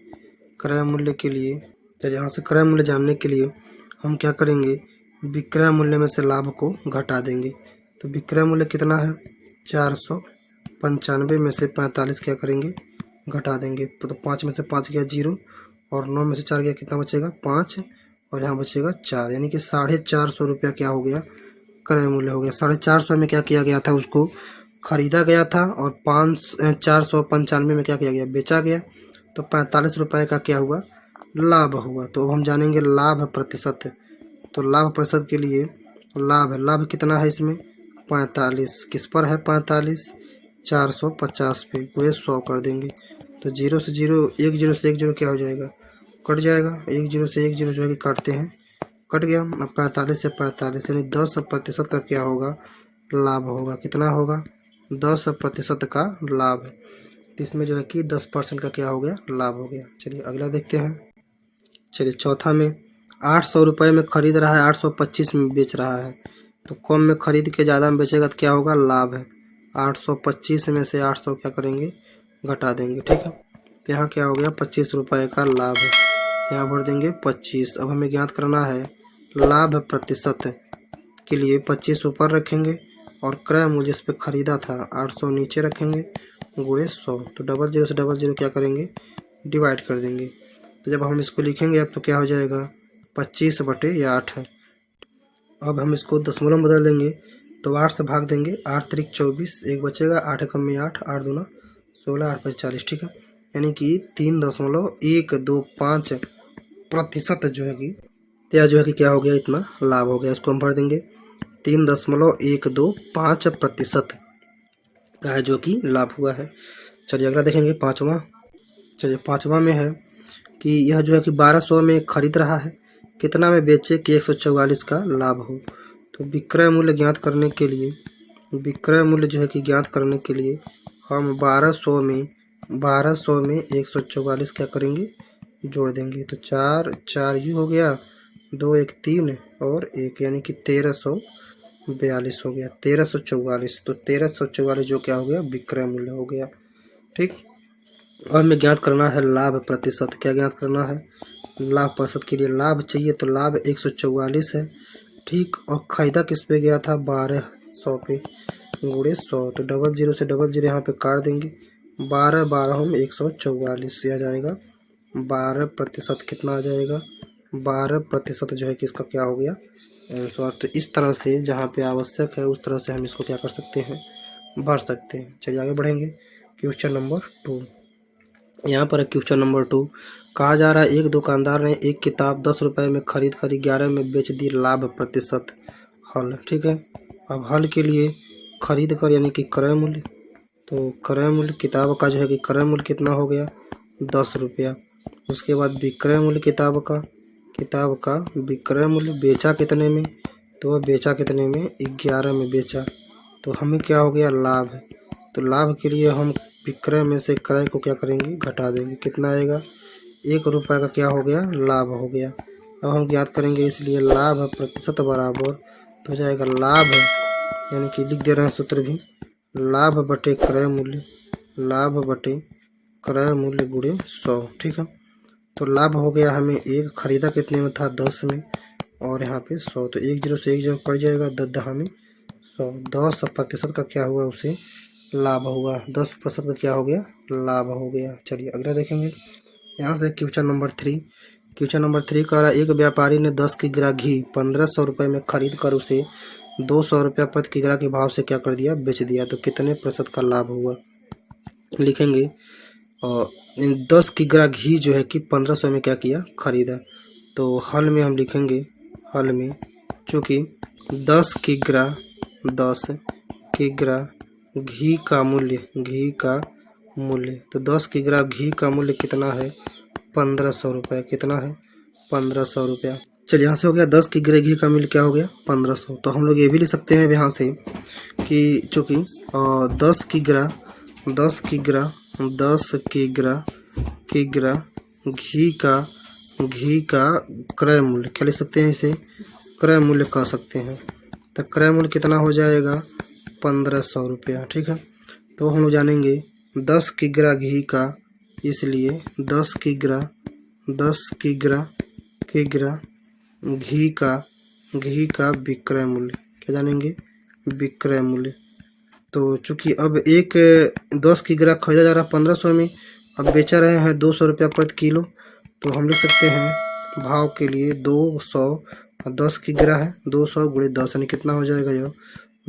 क्रय मूल्य के लिए चलिए यहाँ से क्रय मूल्य जानने के लिए हम क्या करेंगे, विक्रय मूल्य में से लाभ को घटा देंगे। तो विक्रय मूल्य कितना है 495 में से 45 क्या करेंगे घटा देंगे। तो 5 में से 5 गया 0 और 9 में से 4 गया, कितना बचेगा 5 और यहाँ बचेगा 4, यानी कि 450 रुपया क्या हो गया क्रय मूल्य हो गया। 450 में क्या किया गया था, उसको खरीदा गया था और 495 में क्या किया गया बेचा गया। तो 45 रुपये का क्या हुआ लाभ हुआ। तो अब हम जानेंगे लाभ प्रतिशत। तो लाभ प्रतिशत के लिए लाभ कितना है इसमें 45, किस पर है 45 450 पे पूरे 100 कर देंगे। तो 0 से 0 1 जीरो से 1 जीरो क्या हो जाएगा कट जाएगा, 1 जीरो से 1 जीरो जो है कि काटते हैं कट गया। अब 45 से 45 यानी 10% का क्या होगा लाभ होगा। कितना होगा 10% का लाभ है। तो इसमें जो है कि 10% का क्या हो गया लाभ हो गया। चलिए अगला देखते हैं। चलिए चौथा में 800 रुपये में खरीद रहा है, 825 में बेच रहा है। तो कम में खरीद के ज़्यादा में बेचेगा तो क्या होगा लाभ है। 825 में से 800 क्या करेंगे घटा देंगे। ठीक है, तो यहाँ क्या हो गया 25 रुपये का लाभ है, तो यहाँ भर देंगे 25। अब हमें ज्ञात करना है लाभ प्रतिशत के लिए 25 ऊपर रखेंगे और क्रय मूल्य इस पर खरीदा था 800 नीचे रखेंगे गुणे 100। तो 00 से 00 क्या करेंगे डिवाइड कर देंगे। तो जब हम इसको लिखेंगे अब तो क्या हो जाएगा 25/8 है। अब हम इसको दशमलव में बदल देंगे तो 8 से भाग देंगे, 8 त्रिक 24, एक बचेगा 8 कम में 8, 8 दूना 16, 8 5 40। ठीक है, यानी कि 3.125% जो है कि या जो है कि क्या हो गया इतना लाभ हो गया। इसको हम भर देंगे 3.125% का है जो कि लाभ हुआ है। चलिए अगला देखेंगे पाँचवा। चलिए पाँचवा में है कि यह जो है कि 1200 में खरीद रहा है, कितना में बेचे कि 144 का लाभ हो। तो विक्रय मूल्य ज्ञात करने के लिए हम 1200 में 144 क्या करेंगे जोड़ देंगे। तो 4 4 यू हो गया, 2 1 3 और 1 यानी कि 1342 हो गया, 1344। तो 1344 जो क्या हो गया विक्रय मूल्य हो गया। ठीक, और हमें ज्ञात करना है लाभ प्रतिशत। क्या ज्ञात करना है लाभ प्रतिशत के लिए लाभ चाहिए, तो लाभ 144 है। ठीक, और खरीदा किस पे गया था 1200 पे गुणे 100। तो 00 से 00 यहाँ पे काट देंगे, 12 12 में 144 आ जाएगा। 12% कितना आ जाएगा 12% जो है कि इसका क्या हो गया आंसर। तो इस तरह से जहाँ पे आवश्यक है उस तरह से हम इसको क्या कर सकते हैं भर सकते हैं। चलिए आगे बढ़ेंगे। क्वेश्चन नंबर 2, यहाँ पर है क्वेश्चन नंबर 2। कहा जा रहा है एक दुकानदार ने एक किताब 10 रुपये में खरीद कर 11 में बेच दी, लाभ प्रतिशत हल। ठीक है, अब हल के लिए खरीद कर यानी कि क्रय मूल्य, तो क्रय मूल्य किताब का जो है कि क्रय मूल्य कितना हो गया 10 रुपया। उसके बाद विक्रय मूल्य किताब का विक्रय मूल्य बेचा कितने में, तो वह बेचा कितने में 11 में बेचा। तो हमें क्या हो गया लाभ है। तो लाभ के लिए हम विक्रय में से क्रय को क्या करेंगे घटा देंगे, कितना आएगा 1 रुपये का क्या हो गया लाभ हो गया। अब हम ज्ञात करेंगे, इसलिए लाभ प्रतिशत बराबर तो हो जाएगा लाभ यानी कि लिख दे रहे हैं सूत्र भी, लाभ बटे क्रय मूल्य, लाभ बटे क्रय मूल्य गुणे 100। ठीक है, तो लाभ हो गया हमें 1, खरीदा कितने में था 10 में, और यहाँ पे 100, तो 1 0 से 1 0 कट जाएगा, 10 10 में 100। 10% का क्या हुआ, उसे लाभ हुआ। 10% का क्या हो गया, लाभ हो गया। चलिए अगला देखेंगे। यहाँ से क्वेश्चन नंबर 3, क्वेश्चन नंबर 3 कह रहा है एक व्यापारी ने 10 किग्रा घी 1500 रुपये में खरीद कर उसे 200 रुपया प्रति किग्रा के भाव से क्या कर दिया, बेच दिया, तो कितने प्रतिशत का लाभ हुआ। लिखेंगे और 10 किग्रा घी जो है कि 1500 में क्या किया, खरीदा। तो हल में हम लिखेंगे, हल में चूँकि 10 किग्रा घी का मूल्य, घी का मूल्य, तो 10 किग्रा घी का मूल्य कितना है, 1500 रुपये। कितना है, 1500 रुपया। चलिए यहाँ से हो गया 10 किग्रा घी का मूल्य क्या हो गया, 1500। तो हम लोग ये भी लिख सकते हैं यहाँ से कि चूँकि 10 किग्रा 10 किग्रा घी का क्रय मूल्य क्या लिख सकते हैं, इसे क्रय मूल्य कह सकते हैं। तो क्रय मूल्य कितना हो जाएगा, 1500 रुपया। ठीक है, तो हम लोग जानेंगे 10 किग्रा घी का, इसलिए 10 किग्रा घी का विक्रय मूल्य क्या जानेंगे, विक्रय मूल्य। तो चूंकि अब 10 किग्रा खरीदा जा रहा है 1500 में, अब बेचा रहे हैं 200 रुपया प्रति किलो, तो हम लिख सकते हैं भाव के लिए 200, 10 किग्रा है 200 गुणे 10 यानी कितना हो जाएगा, यह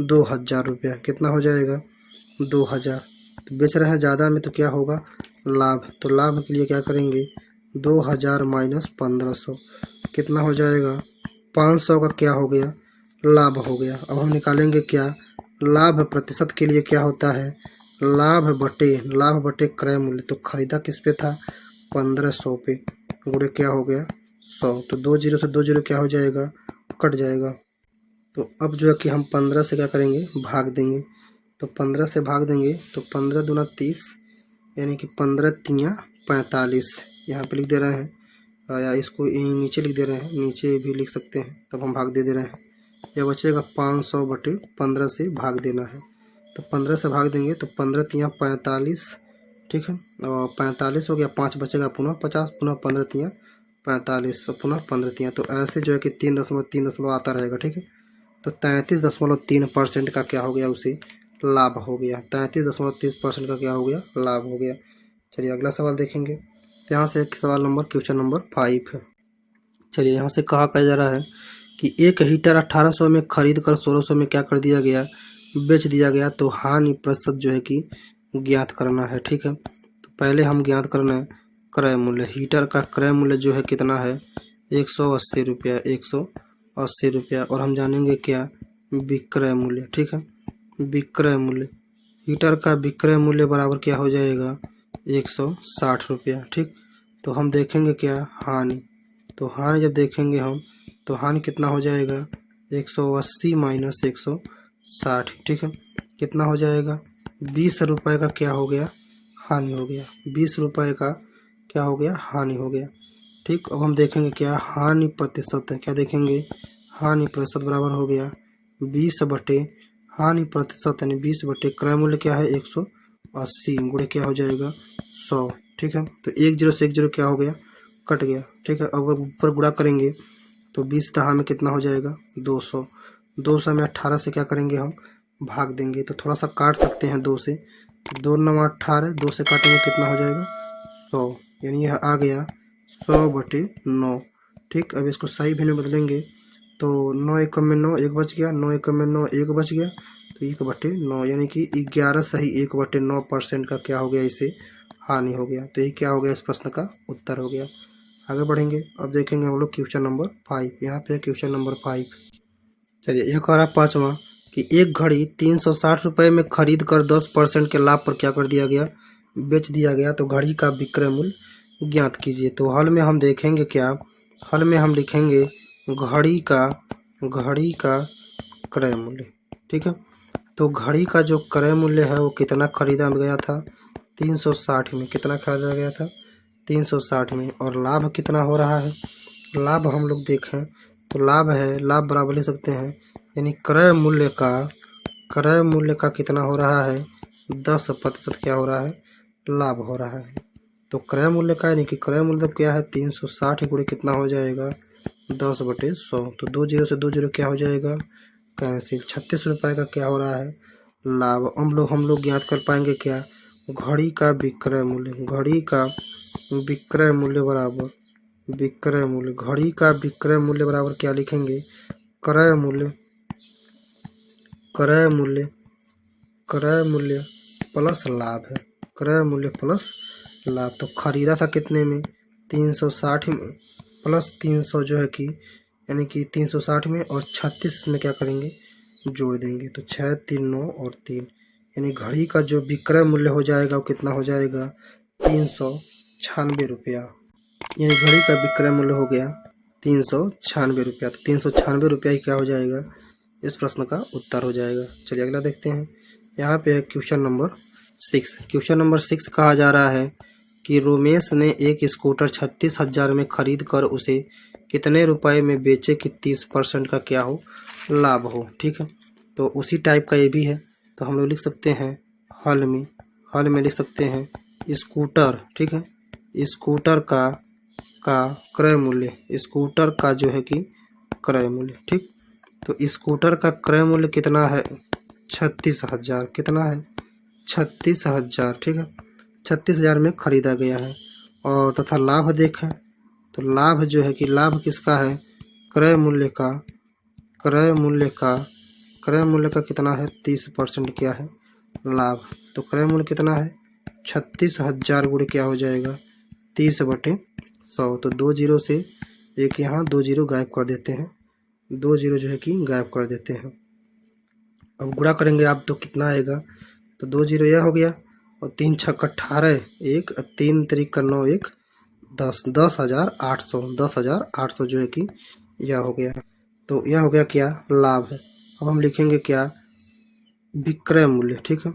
2000 रुपया। कितना हो जाएगा, 2000। तो बेच रहे हैं ज़्यादा में तो क्या होगा, लाभ। तो लाभ के लिए क्या करेंगे, 2000 माइनस 1500 कितना हो जाएगा, 500 का क्या हो गया, लाभ हो गया। अब हम निकालेंगे क्या, लाभ प्रतिशत के लिए क्या होता है, लाभ बटे क्रय मूल्य। तो खरीदा किस पे था, 1500 पे, गुणे क्या हो गया, 100। तो 2 0 से 2 0 क्या हो जाएगा, कट जाएगा। तो अब जो है कि हम 15 से क्या करेंगे, भाग देंगे। तो 15 से भाग देंगे तो 15 दूना 30, यानी कि 15 तियाँ 45 यहाँ पे लिख दे रहे हैं, या इसको नीचे लिख दे रहे हैं, नीचे भी लिख सकते हैं, तब हम भाग दे रहे हैं। यह बचेगा 500 बटे 15 से भाग देना है। तो 15 से भाग देंगे तो 15 तियाँ 45, ठीक है, और 45 हो गया, 5 बचेगा, पुनः 50, पुनः 15 तियाँ 45, पुनः 15 तियाँ। तो ऐसे जो है कि 3.3 आता रहेगा। ठीक है, तो 33.3% का क्या हो गया, उसे लाभ हो गया। 33.30% का क्या हो गया, लाभ हो गया। चलिए अगला सवाल देखेंगे। तो यहाँ से एक सवाल नंबर क्वेश्चन नंबर 5 है। चलिए यहाँ से कहा जा रहा है कि एक हीटर 1800 में खरीद कर 1600 में क्या कर दिया गया, बेच दिया गया। तो हानि प्रतिशत जो है कि ज्ञात करना है। ठीक है, तो पहले हम ज्ञात करना है क्रय मूल्य। हीटर का क्रय मूल्य जो है कितना है, 180 रुपया, 180 रुपया। और हम जानेंगे क्या, विक्रय मूल्य। ठीक है, विक्रय मूल्य, हीटर का विक्रय मूल्य बराबर क्या हो जाएगा, 160 रुपया। ठीक, तो हम देखेंगे क्या, हानि। तो हानि जब देखेंगे हम, तो हानि कितना हो जाएगा, 180 माइनस 160। ठीक है, कितना हो जाएगा, 20 रुपये का क्या हो गया, हानि हो गया। 20 रुपये का क्या हो गया, हानि हो गया। ठीक, अब हम देखेंगे क्या, हानि प्रतिशत है, क्या देखेंगे, हानि प्रतिशत बराबर हो गया 20 बटे हानि प्रतिशत यानी 20 बटे क्रय मूल्य क्या है, 180 गुणे क्या हो जाएगा, 100। ठीक है, तो 1 0 से 1 0 क्या हो गया, कट गया। ठीक है, अब ऊपर गुणा करेंगे तो 20 दहा में कितना हो जाएगा, 200। 200 में 18 से क्या करेंगे, हम भाग देंगे। तो थोड़ा सा काट सकते हैं 2 से, 2 9 18, 2 से काटेंगे कितना हो जाएगा, 100, यानी यह आ गया 100 बटे 9। ठीक, अब इसको सही भी में बदलेंगे तो 9 एकम में 9, 1 बच गया, 9 एकम में 9, 1 बच गया, तो 1 बटे 9 यानी कि 11 सही 1 बटे 9% का क्या हो गया, इसे हानि हो गया। तो ये क्या हो गया, इस प्रश्न का उत्तर हो गया। आगे बढ़ेंगे, अब देखेंगे हम लोग क्वेश्चन नंबर 5। यहाँ पे क्वेश्चन नंबर 5। चलिए यह कह रहा है 5वां कि एक घड़ी 360 रुपये में खरीद कर 10% के लाभ पर क्या कर दिया गया, बेच दिया गया। तो घड़ी का विक्रय मूल्य ज्ञात कीजिए। तो हल में हम देखेंगे क्या, हल में हम लिखेंगे घड़ी का क्रय मूल्य। ठीक है, तो घड़ी का जो क्रय मूल्य है वो कितना खरीदा गया था, 360 में। कितना खरीदा गया था, 360 में। और लाभ कितना हो रहा है, लाभ हम लोग देखें तो लाभ है, लाभ बराबर ले सकते हैं, यानी क्रय मूल्य का क्रय मूल्य का कितना हो रहा है, 10% क्या हो रहा है, लाभ हो रहा है। तो क्रय मूल्य का यानी कि क्रय मूल्य क्या है, 360 गुणे कितना हो जाएगा, 10/100। तो 2 जीरो से 2 जीरो क्या हो जाएगा, कैंसिल। 36 रुपये का क्या हो रहा है, लाभ। हम लोग ज्ञात कर पाएंगे क्या, घड़ी का विक्रय मूल्य। घड़ी का विक्रय मूल्य बराबर विक्रय मूल्य, घड़ी का विक्रय मूल्य बराबर क्या लिखेंगे, क्रय मूल्य क्रय मूल्य क्रय मूल्य प्लस लाभ है, क्रय मूल्य प्लस लाभ। तो खरीदा था कितने में, 360 में, प्लस 300 जो है कि यानी कि 360 में, और 36 में क्या करेंगे, जोड़ देंगे। तो 6 3 9 और 3, यानी घड़ी का जो विक्रय मूल्य हो जाएगा वो कितना हो जाएगा, 396 रुपया। यानी घड़ी का विक्रय मूल्य हो गया 396 रुपया। तो 396 रुपया ही क्या हो जाएगा, इस प्रश्न का उत्तर हो जाएगा। चलिए अगला देखते हैं। यहाँ पे है क्वेश्चन नंबर 6। क्वेश्चन नंबर 6 कहा जा रहा है कि रोमेश ने एक स्कूटर 36,000 में खरीद कर उसे कितने रुपए में बेचे कि 30% का क्या हो, लाभ हो। ठीक है, तो उसी टाइप का ये भी है। तो हम लोग लिख सकते हैं हल में लिख सकते हैं स्कूटर। ठीक है, स्कूटर का क्रय मूल्य, स्कूटर का जो है कि क्रय मूल्य। ठीक, तो स्कूटर का क्रय मूल्य कितना है, 36,000। कितना है, 36,000। ठीक है, 36,000 में खरीदा गया है। और तथा लाभ देखें तो लाभ जो है कि लाभ किसका है, क्रय मूल्य का क्रय मूल्य का कितना है, 30% क्या है, लाभ। तो क्रय मूल्य कितना है, 36,000 गुणे क्या हो जाएगा, 30/100। तो 2 जीरो से एक यहाँ 2 जीरो गायब कर देते हैं, 2 जीरो जो है कि गायब कर देते हैं। अब गुणा करेंगे आप तो कितना आएगा, तो 2 जीरो यह हो गया, और 3 छक्का 18, एक 3 तरीक का 9, एक 10, 10,800 जो है कि यह हो गया। तो यह हो गया क्या, लाभ है। अब हम लिखेंगे क्या, विक्रय मूल्य। ठीक है,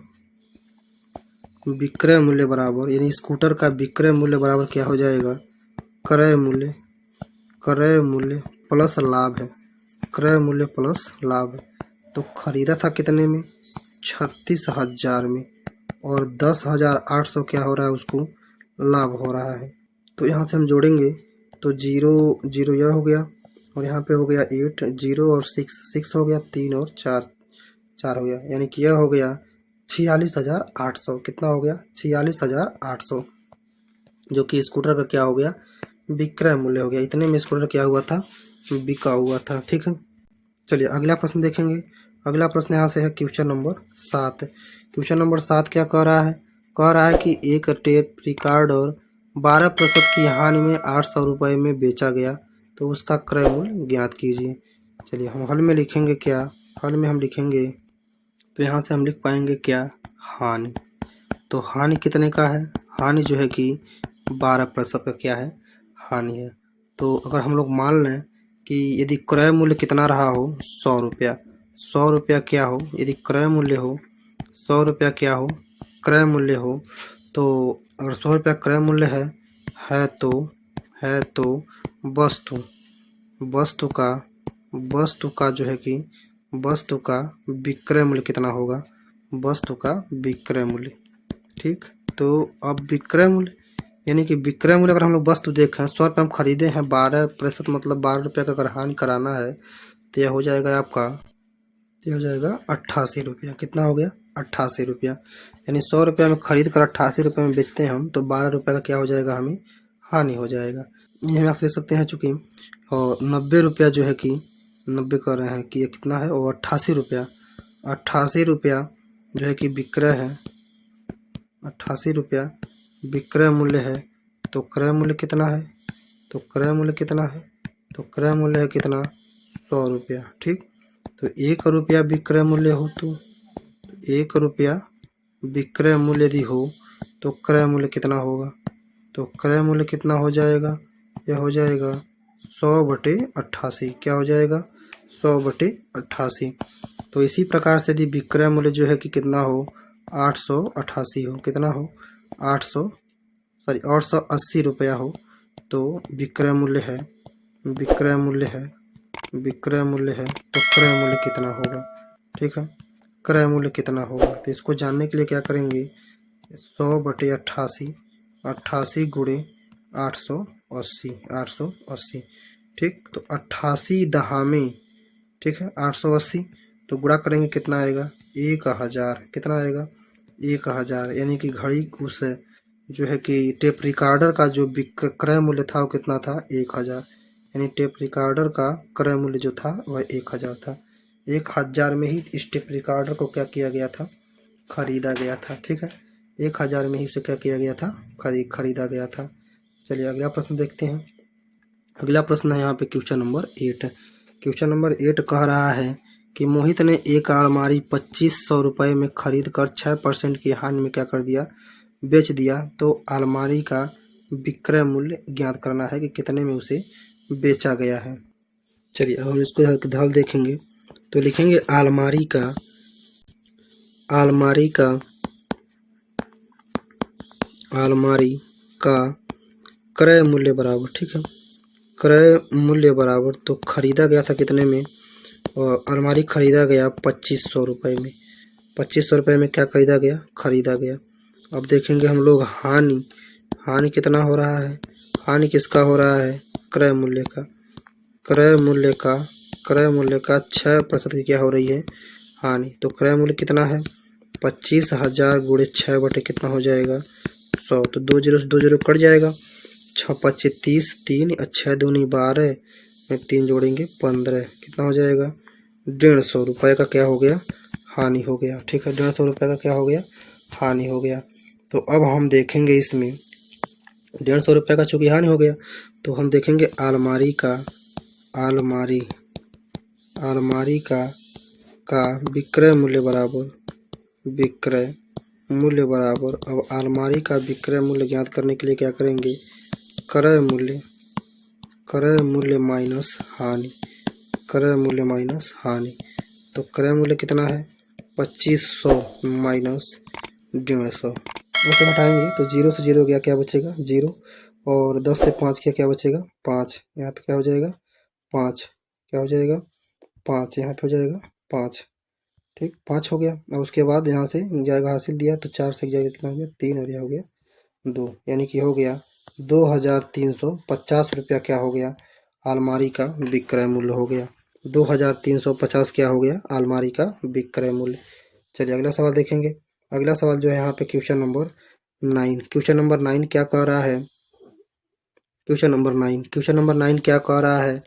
विक्रय मूल्य बराबर, यानी स्कूटर का विक्रय मूल्य बराबर क्या हो जाएगा, क्रय मूल्य प्लस लाभ है, क्रय मूल्य प्लस लाभ है। तो खरीदा था कितने में, 36,000 में, और 10,800 क्या हो रहा है, उसको लाभ हो रहा है। तो यहाँ से हम जोड़ेंगे तो 0 0 यह हो गया, और यहाँ पे हो गया 8, 0 और 6 हो गया, 3 और 4 हो गया, यानी कि यह हो गया 46,800। कितना हो गया, 46,800, जो कि स्कूटर का क्या हो गया, विक्रय मूल्य हो गया। इतने में स्कूटर क्या हुआ था, बिका हुआ था। ठीक है, चलिए अगला प्रश्न देखेंगे। अगला प्रश्न यहाँ से है क्वेश्चन नंबर 7। क्वेश्चन नंबर 7 क्या कह रहा है, कह रहा है कि एक टेप रिकॉर्डर 12% की हानि में 800 रुपये में बेचा गया, तो उसका क्रय मूल्य ज्ञात कीजिए। चलिए हम हल में लिखेंगे क्या, हल में हम लिखेंगे तो यहाँ से हम लिख पाएंगे क्या, हानि। तो हानि कितने का है, हानि जो है कि 12% का क्या है, हानि है। तो अगर हम लोग मान लें कि यदि क्रय मूल्य कितना रहा हो, 100 रुपया, 100 रुपया क्या हो, यदि क्रय मूल्य हो 100 रुपया क्या हो, क्रय मूल्य हो, तो अगर 100 रुपया क्रय मूल्य है तो वस्तु का जो है कि वस्तु का विक्रय मूल्य कितना होगा, वस्तु का विक्रय मूल्य। ठीक, तो अब विक्रय मूल्य यानी कि विक्रय मूल्य अगर हम लोग वस्तु देखें, 100 रुपये हम खरीदे हैं, 12% मतलब 12 रुपये का अगर हानि कराना है तो यह हो जाएगा आपका, यह हो जाएगा 88 रुपया। कितना हो गया, 88 रुपया। यानी 100 रुपये में खरीद कर 88 रुपये में बेचते हैं हम, तो 12 रुपये का क्या हो जाएगा, हमें हानि हो जाएगा। ये हम ले सकते हैं चूँकि, और 90 रुपया जो है कि 90 कर रहे हैं कि ये कितना है, और 88 रुपया, 88 रुपया जो है कि विक्रय है, 88 रुपया विक्रय मूल्य है। तो क्रय मूल्य कितना है, तो क्रय मूल्य कितना है, तो क्रय मूल्य है कितना, 100 रुपया। ठीक, तो 1 रुपया विक्रय मूल्य हो, तो 1 रुपया विक्रय मूल्य यदि हो तो क्रय मूल्य कितना होगा, तो क्रय मूल्य कितना हो जाएगा, यह हो जाएगा 100/88। क्या हो जाएगा, 100/88। तो इसी प्रकार से यदि विक्रय मूल्य जो है कि कितना हो, 888 हो, कितना हो, 880 रुपया हो, तो विक्रय मूल्य है तो क्रय मूल्य कितना होगा। ठीक है, क्रय मूल्य कितना होगा। तो इसको जानने के लिए क्या करेंगे, 100/88, 88 गुणे 880, 880। ठीक, तो 88 दहामे, ठीक है, 880, तो गुणा करेंगे कितना आएगा, 1000। कितना आएगा, 1000। यानी कि घड़ी उस जो है कि टेप रिकॉर्डर का जो क्रय मूल्य था वो कितना था, 1000। यानी टेप रिकॉर्डर का क्रय मूल्य जो था वह 1000 था। 1000 में ही इस टेप रिकॉर्डर को क्या किया गया था, खरीदा गया था। ठीक है, 1000 में ही उसे क्या किया गया था, खरीदा गया था। चलिए अगला प्रश्न देखते हैं। अगला प्रश्न है यहाँ पे क्वेश्चन नंबर 8। क्वेश्चन नंबर 8 कह रहा है कि मोहित ने एक अलमारी 2500 रुपये में खरीद कर 6% की हानि में क्या कर दिया, बेच दिया। तो अलमारी का विक्रय मूल्य ज्ञात करना है कि कितने में उसे बेचा गया है। चलिए अब हम इसको ढाल देखेंगे। तो लिखेंगे अलमारी का क्रय मूल्य बराबर, ठीक है, क्रय मूल्य बराबर, तो खरीदा गया था कितने में, और अलमारी खरीदा गया 2500 रुपये में। 2500 रुपये में क्या खरीदा गया। अब देखेंगे हम लोग हानि कितना हो रहा है, हानि किसका हो रहा है, क्रय मूल्य का। क्रय मूल्य का 6% की क्या हो रही है, हानि। तो क्रय मूल्य कितना है, 25,000 गुणे 6 कितना हो जाएगा, 100। तो 2 जीरो से 2 जीरो कट जाएगा, 6×5 = 30, 3 और 6 दूनी 12 में 3 जोड़ेंगे 15, कितना हो जाएगा, 150 रुपये का क्या हो गया, हानि हो गया। ठीक है, 150 रुपये का क्या हो गया, हानि हो गया। तो अब हम देखेंगे इसमें 150 रुपये का चूँकि हानि हो गया, तो हम देखेंगे अलमारी का विक्रय मूल्य बराबर। अब अलमारी का विक्रय मूल्य ज्ञात करने के लिए क्या करेंगे, क्रय मूल्य माइनस हानि, तो क्रय मूल्य कितना है, 2500 माइनस 150। उसे हटाएंगे तो 0 से 0 गया, क्या बचेगा, 0, और 10 से 5 किया, क्या बचेगा, 5। यहाँ पे क्या हो जाएगा, 5, क्या हो जाएगा, 5, यहाँ पे हो जाएगा 5। ठीक, 5 हो गया। और उसके बाद यहाँ से जाएगा, हासिल दिया तो 4 से जाएगा, कितना हो गया, 3, और यह हो गया 2, यानी कि हो गया 2350 रुपया क्या हो गया, अलमारी का विक्रय मूल्य हो गया। 2350 क्या हो गया, अलमारी का विक्रय मूल्य। चलिए अगला सवाल देखेंगे। अगला सवाल जो है यहाँ पे क्वेश्चन नंबर 9। क्वेश्चन नंबर 9 क्या कह रहा है, क्वेश्चन नंबर 9 क्या कह रहा है,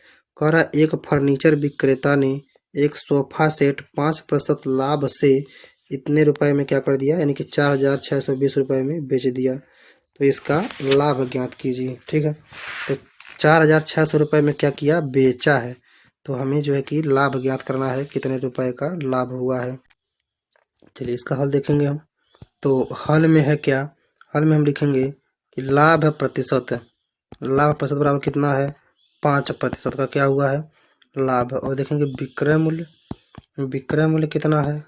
एक फर्नीचर विक्रेता ने एक सोफा सेट 5% लाभ से इतने रुपए में क्या कर दिया, यानी कि 4620 रुपये में बेच दिया। तो इसका लाभ ज्ञात कीजिए। ठीक है, तो 4600 रुपये में क्या किया, बेचा है। तो हमें जो है कि लाभ ज्ञात करना है, कितने रुपए का लाभ हुआ है। चलिए इसका हल देखेंगे हम। तो हल में है क्या, हल में हम लिखेंगे कि लाभ प्रतिशत बराबर कितना है, 5% का क्या हुआ है, लाभ। और देखेंगे विक्रय मूल्य कितना है,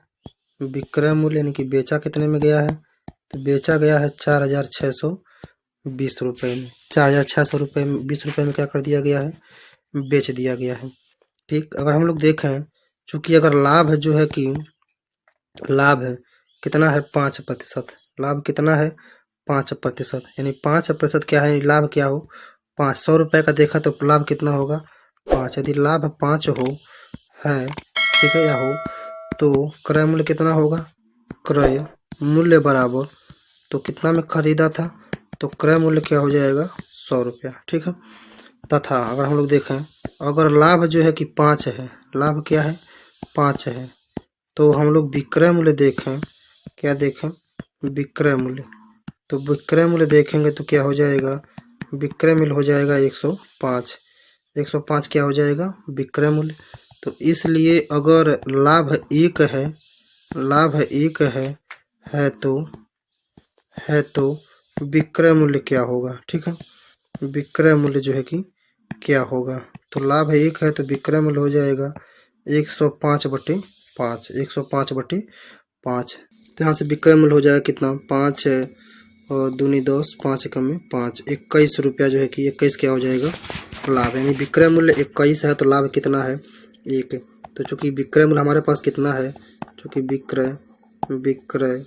विक्रय मूल्य यानी कि बेचा कितने में गया है, तो बेचा गया है 4620 रुपये में। 4620 रुपये में क्या कर दिया गया है, बेच दिया गया है। ठीक, अगर हम लोग देखें, चूंकि अगर लाभ जो है कि लाभ है कितना है, 5%। लाभ कितना है, 5%, यानी 5% क्या है, लाभ क्या हो, 500 रुपये का देखा तो लाभ कितना होगा, 5। यदि लाभ 5 हो है, ठीक है, या हो, तो क्रय मूल्य कितना होगा, क्रय मूल्य बराबर, तो कितना में खरीदा था, तो क्रय मूल्य क्या हो जाएगा, 100 रुपया। ठीक है, तथा अगर हम लोग देखें, अगर लाभ जो है कि 5 है, लाभ क्या है, 5 है, तो हम लोग विक्रय मूल्य देखें, क्या देखें, विक्रय मूल्य। तो विक्रय मूल्य देखेंगे तो क्या हो जाएगा, विक्रय मूल्य हो जाएगा 105। 105 क्या हो जाएगा, विक्रय मूल्य। तो इसलिए अगर लाभ 1 है तो विक्रय मूल्य क्या होगा। ठीक है, विक्रय मूल्य जो है कि क्या होगा, तो लाभ 1 है तो विक्रय मूल्य हो जाएगा 105/5, 105/5। तो यहाँ से विक्रय मूल्य हो जाएगा कितना, 5 और दूनी 10, 5 एकम में 5, 21 रुपया जो है कि 21 क्या हो जाएगा, लाभ। यानी विक्रय मूल्य 21 है तो लाभ कितना है, 1। तो चूंकि विक्रय मूल्य हमारे पास कितना है, जो कि विक्रय विक्रय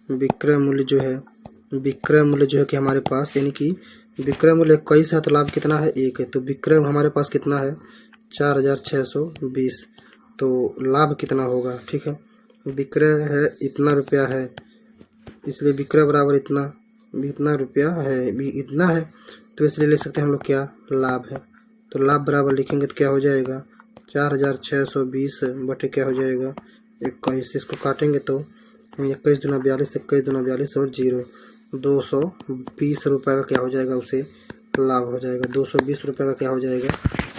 विक्रय मूल्य जो है, विक्रय मूल्य जो है कि हमारे पास, यानी कि विक्रय मूल्य 21 है तो लाभ कितना है 1 है, तो विक्रय हमारे पास कितना है 4620, तो लाभ कितना होगा। ठीक है, विक्रय है इतना रुपया है, इसलिए विक्रय बराबर इतना, इतना रुपया है, भी इतना है, तो इसलिए ले सकते हैं हम लोग क्या, लाभ है। तो लाभ बराबर लिखेंगे तो क्या हो जाएगा 4620 बटे क्या हो जाएगा 21। इसको काटेंगे तो 21 दूना 42, 21 दूना 42 और 0, 220 रुपये का क्या हो जाएगा उसे लाभ हो जाएगा, 220 रुपये का क्या हो जाएगा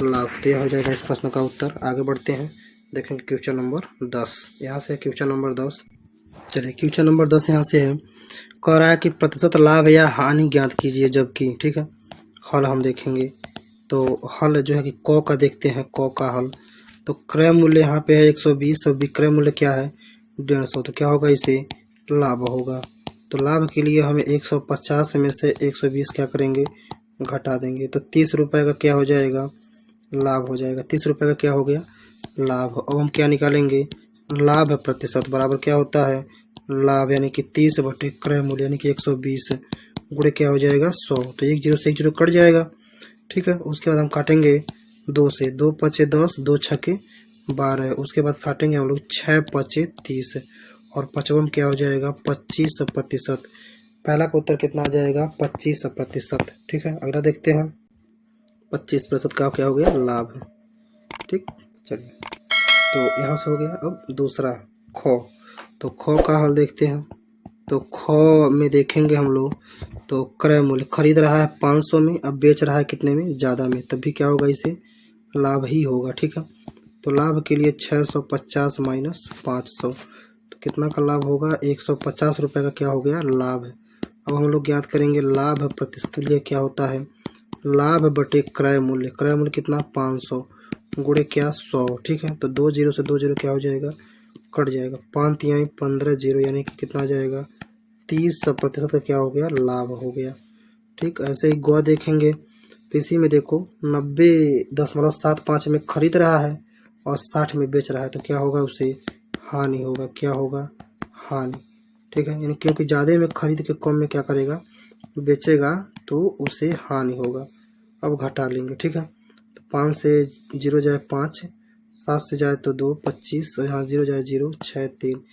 लाभ। तो यह हो जाएगा इस प्रश्न का उत्तर। आगे बढ़ते हैं, देखेंगे क्वेश्चन नंबर 10। यहाँ से क्वेश्चन नंबर 10, चलिए क्वेश्चन नंबर 10 यहाँ से है, कह रहा है कि प्रतिशत लाभ या हानि ज्ञात कीजिए जबकि। ठीक है, हल हम देखेंगे, तो हल जो है कि क का देखते हैं, क का हल। तो क्रय मूल्य यहाँ पे है 120 और विक्रय मूल्य क्या है 150, तो क्या होगा इसे लाभ होगा। तो लाभ के लिए हमें 150 में से 120 क्या करेंगे घटा देंगे, तो 30 रुपये का क्या हो जाएगा लाभ हो जाएगा। 30 रुपये का क्या हो गया लाभ। अब हम क्या निकालेंगे, लाभ प्रतिशत बराबर क्या होता है लाभ, यानी कि 30 बटे क्रय मूल्य यानी कि 120 गुणे क्या हो जाएगा 100, तो 1 जीरो से 1 जीरो कट जाएगा। ठीक है, उसके बाद हम काटेंगे 2 से, 2 पचे 10, 2 छके 12, उसके बाद काटेंगे हम लोग 6 पचे 30 और 55 में क्या हो जाएगा 25%। पहला का उत्तर कितना आ जाएगा 25%। ठीक है, अगला देखते हैं, 25% का क्या हो गया लाभ। ठीक, चलिए तो यहाँ से हो गया। अब दूसरा ख, तो ख का हल देखते हैं। तो ख में देखेंगे हम लोग, तो क्रय मूल्य खरीद रहा है 500 में, अब बेच रहा है कितने में ज़्यादा में, तब भी क्या होगा इसे लाभ ही होगा। ठीक है, तो लाभ के लिए 650 माइनस 500, तो कितना का लाभ होगा 150 रुपये का क्या हो गया लाभ है। अब हम लोग ज्ञात करेंगे लाभ प्रतिस्तुल्य क्या होता है, लाभ बटे क्रय मूल्य, क्रय मूल्य कितना 500 गुणे क्या 100। ठीक है, तो 2 जीरो से 2 जीरो क्या हो जाएगा कट जाएगा, 5 तिहाई 15 जीरो, यानी कि कितना आ जाएगा 30% का क्या हो गया लाभ हो गया। ठीक, ऐसे ही गौ देखेंगे, तो इसी में देखो 90.75 में खरीद रहा है और 60 में बेच रहा है, तो क्या होगा उसे हानि होगा, क्या होगा हानि। ठीक है, यानी क्योंकि ज़्यादा में खरीद के कम में क्या करेगा बेचेगा, तो उसे हानि होगा। अब घटा लेंगे। ठीक है, तो 5 से 0 जाए 5, 7 से जाए तो 2, 25, और यहाँ 0 जाए 0, 6 3,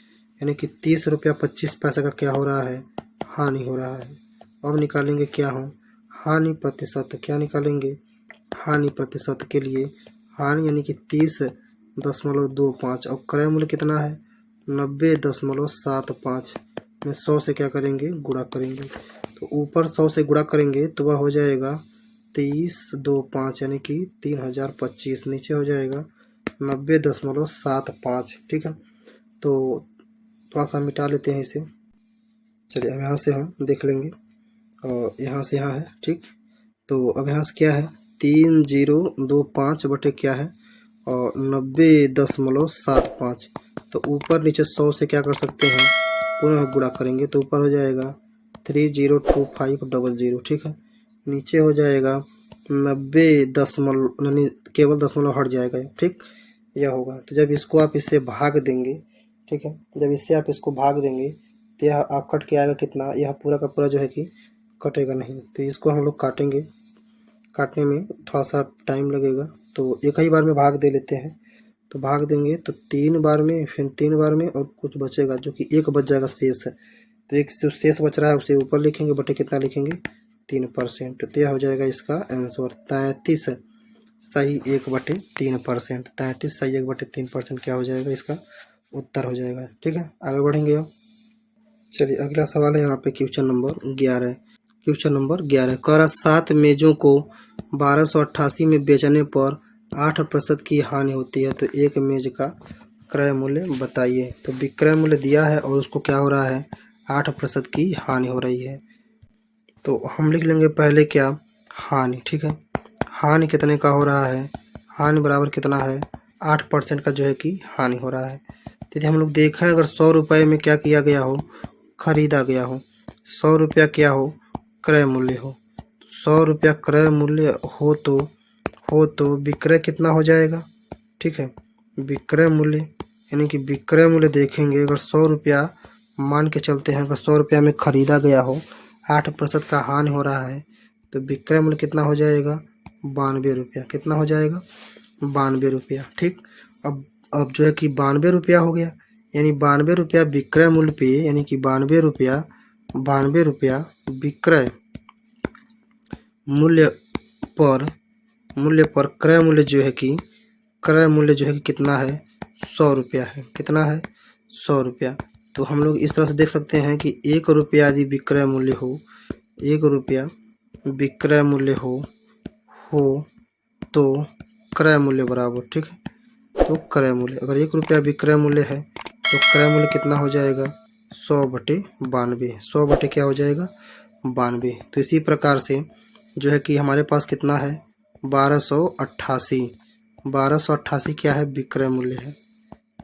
यानी कि 30 रुपया 25 पैसे का क्या हो रहा है हानि हो रहा है। अब निकालेंगे क्या हम हानि प्रतिशत, क्या निकालेंगे हानि प्रतिशत के लिए हानि यानी कि 30.25 और क्रय मूल्य कितना है 90.75 में 100 से क्या करेंगे गुणा करेंगे, तो ऊपर 100 से गुणा करेंगे तो वह हो जाएगा 30.25 यानी कि 3025, नीचे हो जाएगा 90.75। ठीक है, तो थोड़ा सा मिटा लेते हैं इसे। चलिए अब यहाँ से हम देख लेंगे, और यहाँ से यहाँ है। ठीक, तो अब यहाँ से क्या है 3025 बटे क्या है और 90.75, तो ऊपर नीचे 100 से क्या कर सकते हैं पुनः गुणा करेंगे, तो ऊपर हो जाएगा 302500। ठीक है, नीचे हो जाएगा 90 यानी केवल दशमलव हट जाएगा। ठीक, यह होगा। तो जब इसको आप इससे भाग देंगे, ठीक है, जब इससे आप इसको भाग देंगे तो यह आप कट के आएगा कितना, यह पूरा का पूरा जो है कि कटेगा नहीं, तो इसको हम लोग काटेंगे, काटने में थोड़ा सा टाइम लगेगा, तो एक ही बार में भाग दे लेते हैं। तो भाग देंगे तो 3 बार में, फिर 3 बार में, और कुछ बचेगा जो कि 1 बच जाएगा शेष है, तो एक जो शेष बच रहा है उसे ऊपर लिखेंगे बटे कितना लिखेंगे 3%, तो यह हो जाएगा इसका आंसर 33 सही 1/3%, 33 सही 1/3% क्या हो जाएगा इसका उत्तर हो जाएगा। ठीक है, आगे बढ़ेंगे अब। चलिए अगला सवाल है यहाँ पे क्वेश्चन नंबर 11। क्वेश्चन नंबर 11 कह रहा 7 मेजों को 1288 में बेचने पर 8% की हानि होती है, तो एक मेज का क्रय मूल्य बताइए। तो विक्रय मूल्य दिया है और उसको क्या हो रहा है 8% की हानि हो रही है, तो हम लिख लेंगे पहले क्या हानि। ठीक है, हानि कितने का हो रहा है, हानि बराबर कितना है 8% का जो है कि हानि हो रहा है। यदि हम लोग देखें अगर 100 रुपये में क्या किया गया हो खरीदा गया हो, 100 रुपया क्या हो क्रय मूल्य हो, 100 रुपया क्रय मूल्य हो तो विक्रय कितना हो जाएगा। ठीक है, विक्रय मूल्य यानी कि विक्रय मूल्य देखेंगे, अगर 100 रुपया मान के चलते हैं, अगर 100 रुपया में खरीदा गया हो, 8% का हानि हो रहा है, तो विक्रय मूल्य कितना हो जाएगा? 92 रुपया। कितना हो जाएगा? 92 रुपया। ठीक, अब जो है कि 92 रुपया हो गया, यानी 92 रुपया विक्रय मूल्य पे, यानी कि 92 रुपया विक्रय मूल्य पर क्रय मूल्य जो है कि कितना है? 100 रुपया है। कितना है? 100 रुपया। तो हम लोग इस तरह से देख सकते हैं कि 1 रुपया यदि विक्रय मूल्य हो, 1 रुपया विक्रय मूल्य हो तो क्रय मूल्य बराबर, ठीक है, तो क्रय मूल्य, अगर 1 रुपया विक्रय मूल्य है तो क्रय मूल्य कितना हो जाएगा? 100/92। 100 क्या हो जाएगा? 92। तो इसी प्रकार से जो है कि हमारे पास कितना है? 1288। 1288 क्या है? विक्रय मूल्य है।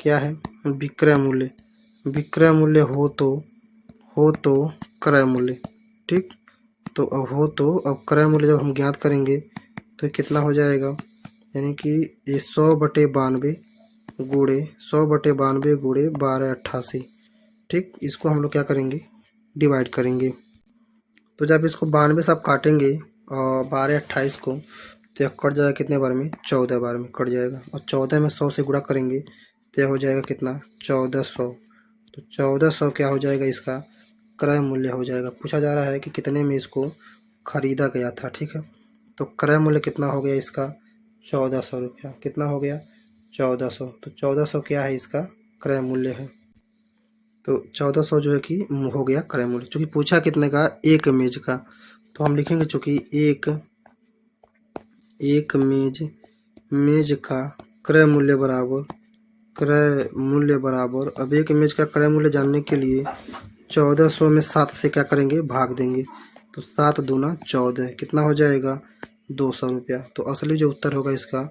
क्या है? विक्रय मूल्य। विक्रय मूल्य हो तो क्रय मूल्य, ठीक। तो अब क्रय मूल्य जब हम ज्ञात करेंगे तो कितना हो जाएगा? यानी कि ये 100/92 गुणे 100/92 गुणे 1288, ठीक। इसको हम लोग क्या करेंगे? डिवाइड करेंगे। तो जब इसको 92 से आप काटेंगे और 1228 को, तो यह कट जाएगा कितने बार में? 14 बार में कट जाएगा। और 14 में 100 से गुणा करेंगे तो यह हो जाएगा कितना? 1400। तो 1400 क्या हो जाएगा? इसका क्रय मूल्य हो जाएगा। पूछा जा रहा है कि कितने में इसको खरीदा गया था, ठीक है। तो क्रय मूल्य कितना हो गया इसका? 1400 रुपया। कितना हो गया? 1400। तो 1400 क्या है? इसका क्रय मूल्य है। तो 1400 जो है कि हो गया क्रय मूल्य। चूँकि पूछा कितने का? एक मेज का, तो हम लिखेंगे चूँकि एक मेज का क्रय मूल्य बराबर। अब एक मेज का क्रय मूल्य जानने के लिए 1400 में 7 से क्या करेंगे? भाग देंगे। तो 7 दूना 14, कितना हो जाएगा? 200 रुपया। तो असली जो उत्तर होगा इसका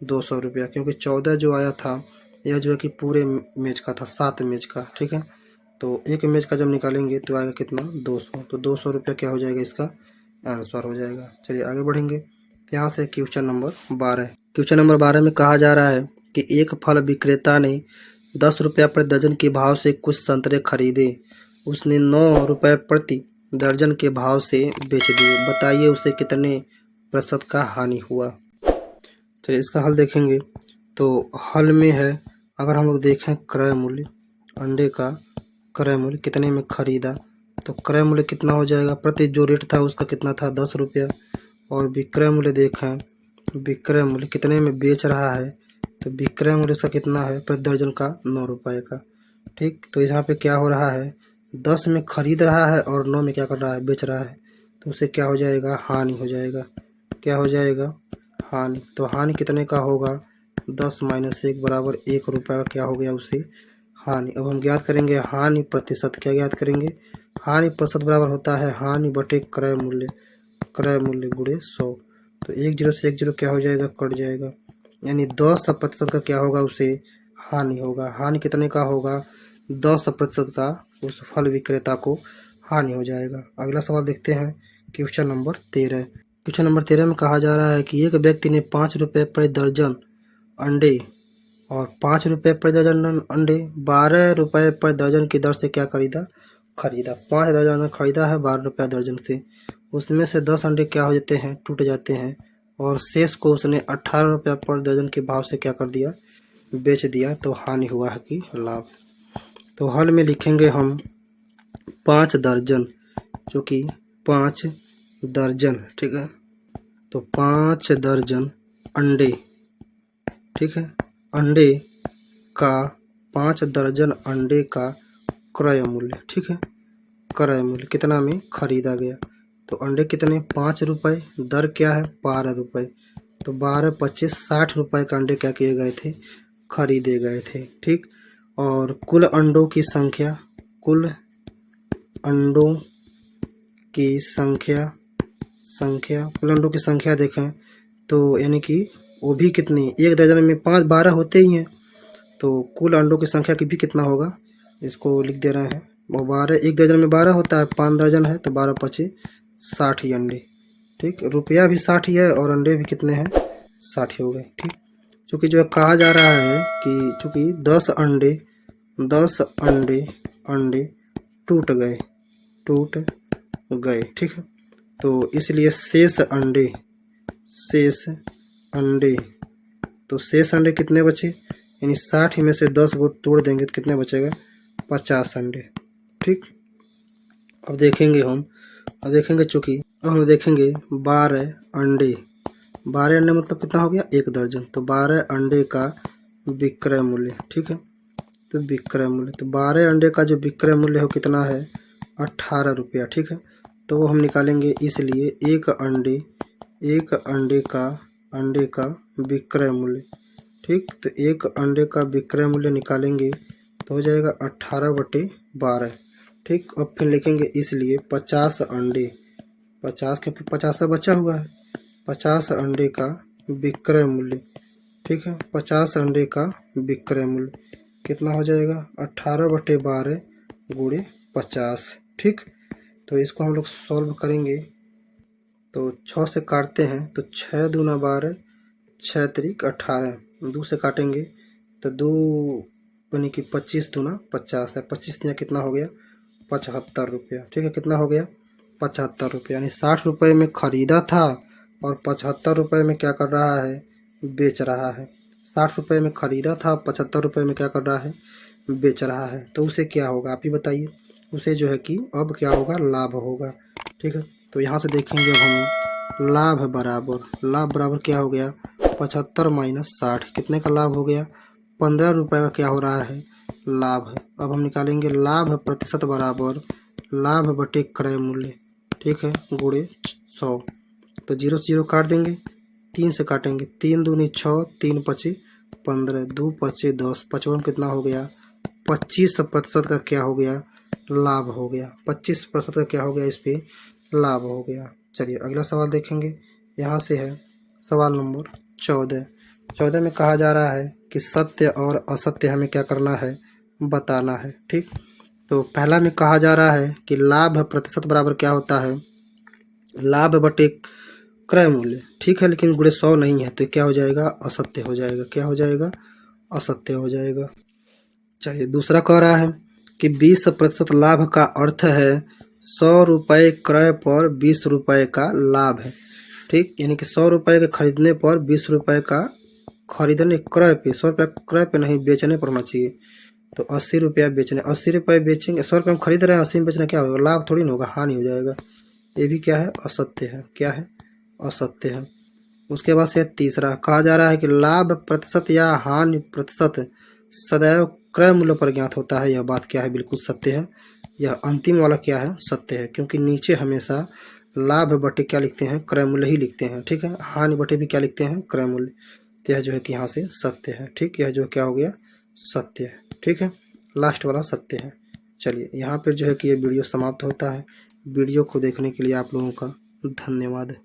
200 रुपया, क्योंकि 14 जो आया था यह जो है कि पूरे मेज का था, 7 मेज का, ठीक है। तो एक मेज का जब निकालेंगे तो आएगा कितना? 200। तो 200 रुपया क्या हो जाएगा? इसका आंसर हो जाएगा। चलिए आगे बढ़ेंगे। यहाँ से क्वेश्चन नंबर 12। क्वेश्चन नंबर 12 में कहा जा रहा है कि एक फल विक्रेता ने 10 रुपया प्रति दर्जन के भाव से कुछ संतरे खरीदे। उसने 9 रुपये प्रति दर्जन के भाव से बेच दिए। बताइए उसे कितने प्रतिशत का हानि हुआ? चलिए इसका हल देखेंगे। तो हल में है, अगर हम लोग देखें क्रय मूल्य, अंडे का क्रय मूल्य कितने में खरीदा, तो क्रय मूल्य कितना हो जाएगा? प्रति जो रेट था उसका कितना था? 10 रुपया। और विक्रय मूल्य देखें, विक्रय मूल्य कितने में बेच रहा है, तो विक्रय मूल्य इसका कितना है? प्रति दर्जन का 9 रुपये का, ठीक। तो यहाँ पे क्या हो रहा है? 10 में खरीद रहा है और 9 में क्या कर रहा है? बेच रहा है। तो उसे क्या हो जाएगा? हानि हो जाएगा। क्या हो जाएगा? हानि। तो हानि कितने का होगा? 10 - 1 बराबर 1 रुपये का क्या हो गया? उसे हानि। अब हम ज्ञात करेंगे हानि प्रतिशत। क्या ज्ञात करेंगे? हानि प्रतिशत बराबर होता है हानि बटे क्रय मूल्य। क्रय मूल्य गुणे 100। तो 1 0 से 1 0 क्या हो जाएगा? कट जाएगा। यानी 10% का क्या होगा? उसे हानि होगा। हानि कितने का होगा? 10% का उस फल विक्रेता को हानि हो जाएगा। अगला सवाल देखते हैं, क्वेश्चन नंबर 13। क्वेश्चन नंबर 13 में कहा जा रहा है कि एक व्यक्ति ने 5 रुपये प्रति दर्जन अंडे और 5 रुपये प्रति दर्जन अंडे 12 रुपये प्रति दर्जन की दर से क्या खरीदा? 5 दर्जन खरीदा है 12 रुपया दर्जन से। उसमें से 10 अंडे क्या हो जाते हैं? टूट जाते हैं। और शेष को उसने 18 रुपया प्रति दर्जन के भाव से क्या कर दिया? बेच दिया। तो हानि हुआ है कि लाभ? तो हल में लिखेंगे हम 5 दर्जन, जो कि 5 दर्जन, ठीक है। तो 5 दर्जन अंडे, ठीक है, अंडे का 5 दर्जन अंडे का क्रय मूल्य, ठीक है, क्रय मूल्य कितना में खरीदा गया? तो अंडे कितने? 5 रुपये। दर क्या है? 12 रुपये। तो 12 × 25 60 रुपये का अंडे क्या किए गए थे? खरीदे गए थे, ठीक। और कुल अंडों की संख्या, कुल अंडों की संख्या कुल अंडों की संख्या देखें तो यानी कि वो भी कितनी? एक दर्जन में 5 12 होते ही हैं, तो कुल अंडों की संख्या की भी कितना होगा? इसको लिख दे रहे हैं। वो 12, एक दर्जन में 12 होता है, 5 दर्जन है तो 12 × 25 60 ही अंडे, ठीक। रुपया भी 60 ही है और अंडे भी कितने हैं? 60 हो गए, ठीक। चूँकि जो है कहा जा रहा है कि चूँकि 10 अंडे टूट गए, ठीक है। तो इसलिए शेष अंडे कितने बचे, यानी 60 में से 10 को तोड़ देंगे तो कितने बचेगा, 50 अंडे, ठीक। अब देखेंगे चूँकि अब हम देखेंगे 12 अंडे मतलब कितना हो गया, 1 दर्जन। तो 12 अंडे का विक्रय मूल्य, ठीक है। तो विक्रय मूल्य, तो 12 अंडे का जो विक्रय मूल्य है वो कितना है, 18 रुपया, ठीक है। तो वो हम निकालेंगे, इसलिए एक अंडे का विक्रय मूल्य, ठीक। तो एक अंडे का विक्रय मूल्य निकालेंगे तो हो जाएगा 18/12, ठीक। अब फिर लिखेंगे, इसलिए 50 अंडे, 50 क्योंकि 50 बचा हुआ है, 50 अंडे का विक्रय मूल्य, ठीक है। 50 अंडे का विक्रय मूल्य कितना हो जाएगा, 18/12 गुणे 50, ठीक। तो इसको हम लोग सॉल्व करेंगे तो 6 से काटते हैं तो 6 दूना 12, 6 त्रिक 18, 2 से काटेंगे तो 2 यानी कि 25 दूना 50 है, 25 दिया कितना हो गया, 75 रुपया, ठीक है। कितना हो गया, 75 रुपया, यानी 60 रुपये में ख़रीदा था और 75 रुपये में क्या कर रहा है, बेच रहा है। 60 रुपये में ख़रीदा था, 75 रुपये में क्या कर रहा है, बेच रहा है। तो उसे क्या होगा आप ही बताइए, उसे जो है कि अब क्या होगा, लाभ होगा, ठीक है। तो यहाँ से देखेंगे अब हम लाभ बराबर क्या हो गया, 75 माइनस 60, कितने का लाभ हो गया, 15 रुपये का क्या हो रहा है, लाभ है। अब हम निकालेंगे लाभ प्रतिशत बराबर लाभ बटे क्रय मूल्य, ठीक है, गुणे 100। तो 0 से 0 काट देंगे, 3 से काटेंगे, 3 दूनी 6, 3 पचे 15, 2 पचे 10, 55 कितना हो गया, 25% का क्या हो गया, लाभ हो गया। 25% का क्या हो गया, इस पे लाभ हो गया। चलिए अगला सवाल देखेंगे, यहाँ से है सवाल नंबर 14 में कहा जा रहा है कि सत्य और असत्य हमें क्या करना है, बताना है, ठीक। तो पहला में कहा जा रहा है कि लाभ प्रतिशत बराबर क्या होता है, लाभ बटे क्रय मूल्य, ठीक है। लेकिन गुणे 100 नहीं है तो क्या हो जाएगा, असत्य हो जाएगा, क्या हो जाएगा, असत्य हो जाएगा। चलिए दूसरा कह रहा है कि 20% लाभ का अर्थ है 100 रुपये क्रय पर 20 रुपये का लाभ है, ठीक। यानी कि 100 रुपये के खरीदने पर 20 रुपये का खरीदने क्रय पे, 100 रुपये क्रय पे नहीं, बेचने पर होना चाहिए। तो 80 रुपया बेचने, 80 रुपये बेचेंगे, 100 रुपये हम खरीद रहे हैं, 80 में बेचना क्या होगा, लाभ थोड़ी ना होगा, हानि हो जाएगा। ये भी क्या है, असत्य है, क्या है, असत्य है। उसके बाद से तीसरा कहा जा रहा है कि लाभ प्रतिशत या हानि प्रतिशत सदैव क्रय मूल्य पर ज्ञात होता है। यह बात क्या है, बिल्कुल सत्य है। यह अंतिम वाला क्या है, सत्य है, क्योंकि नीचे हमेशा लाभ बटे क्या लिखते हैं, क्रय मूल्य ही लिखते हैं, ठीक है। हानि बटे भी क्या लिखते हैं, क्रय मूल्य। तो यह जो है कि यहाँ से सत्य है, ठीक। यह जो क्या हो गया, सत्य है, ठीक है। लास्ट वाला सत्य है। चलिए यहाँ पर जो है कि ये वीडियो समाप्त होता है। वीडियो को देखने के लिए आप लोगों का धन्यवाद।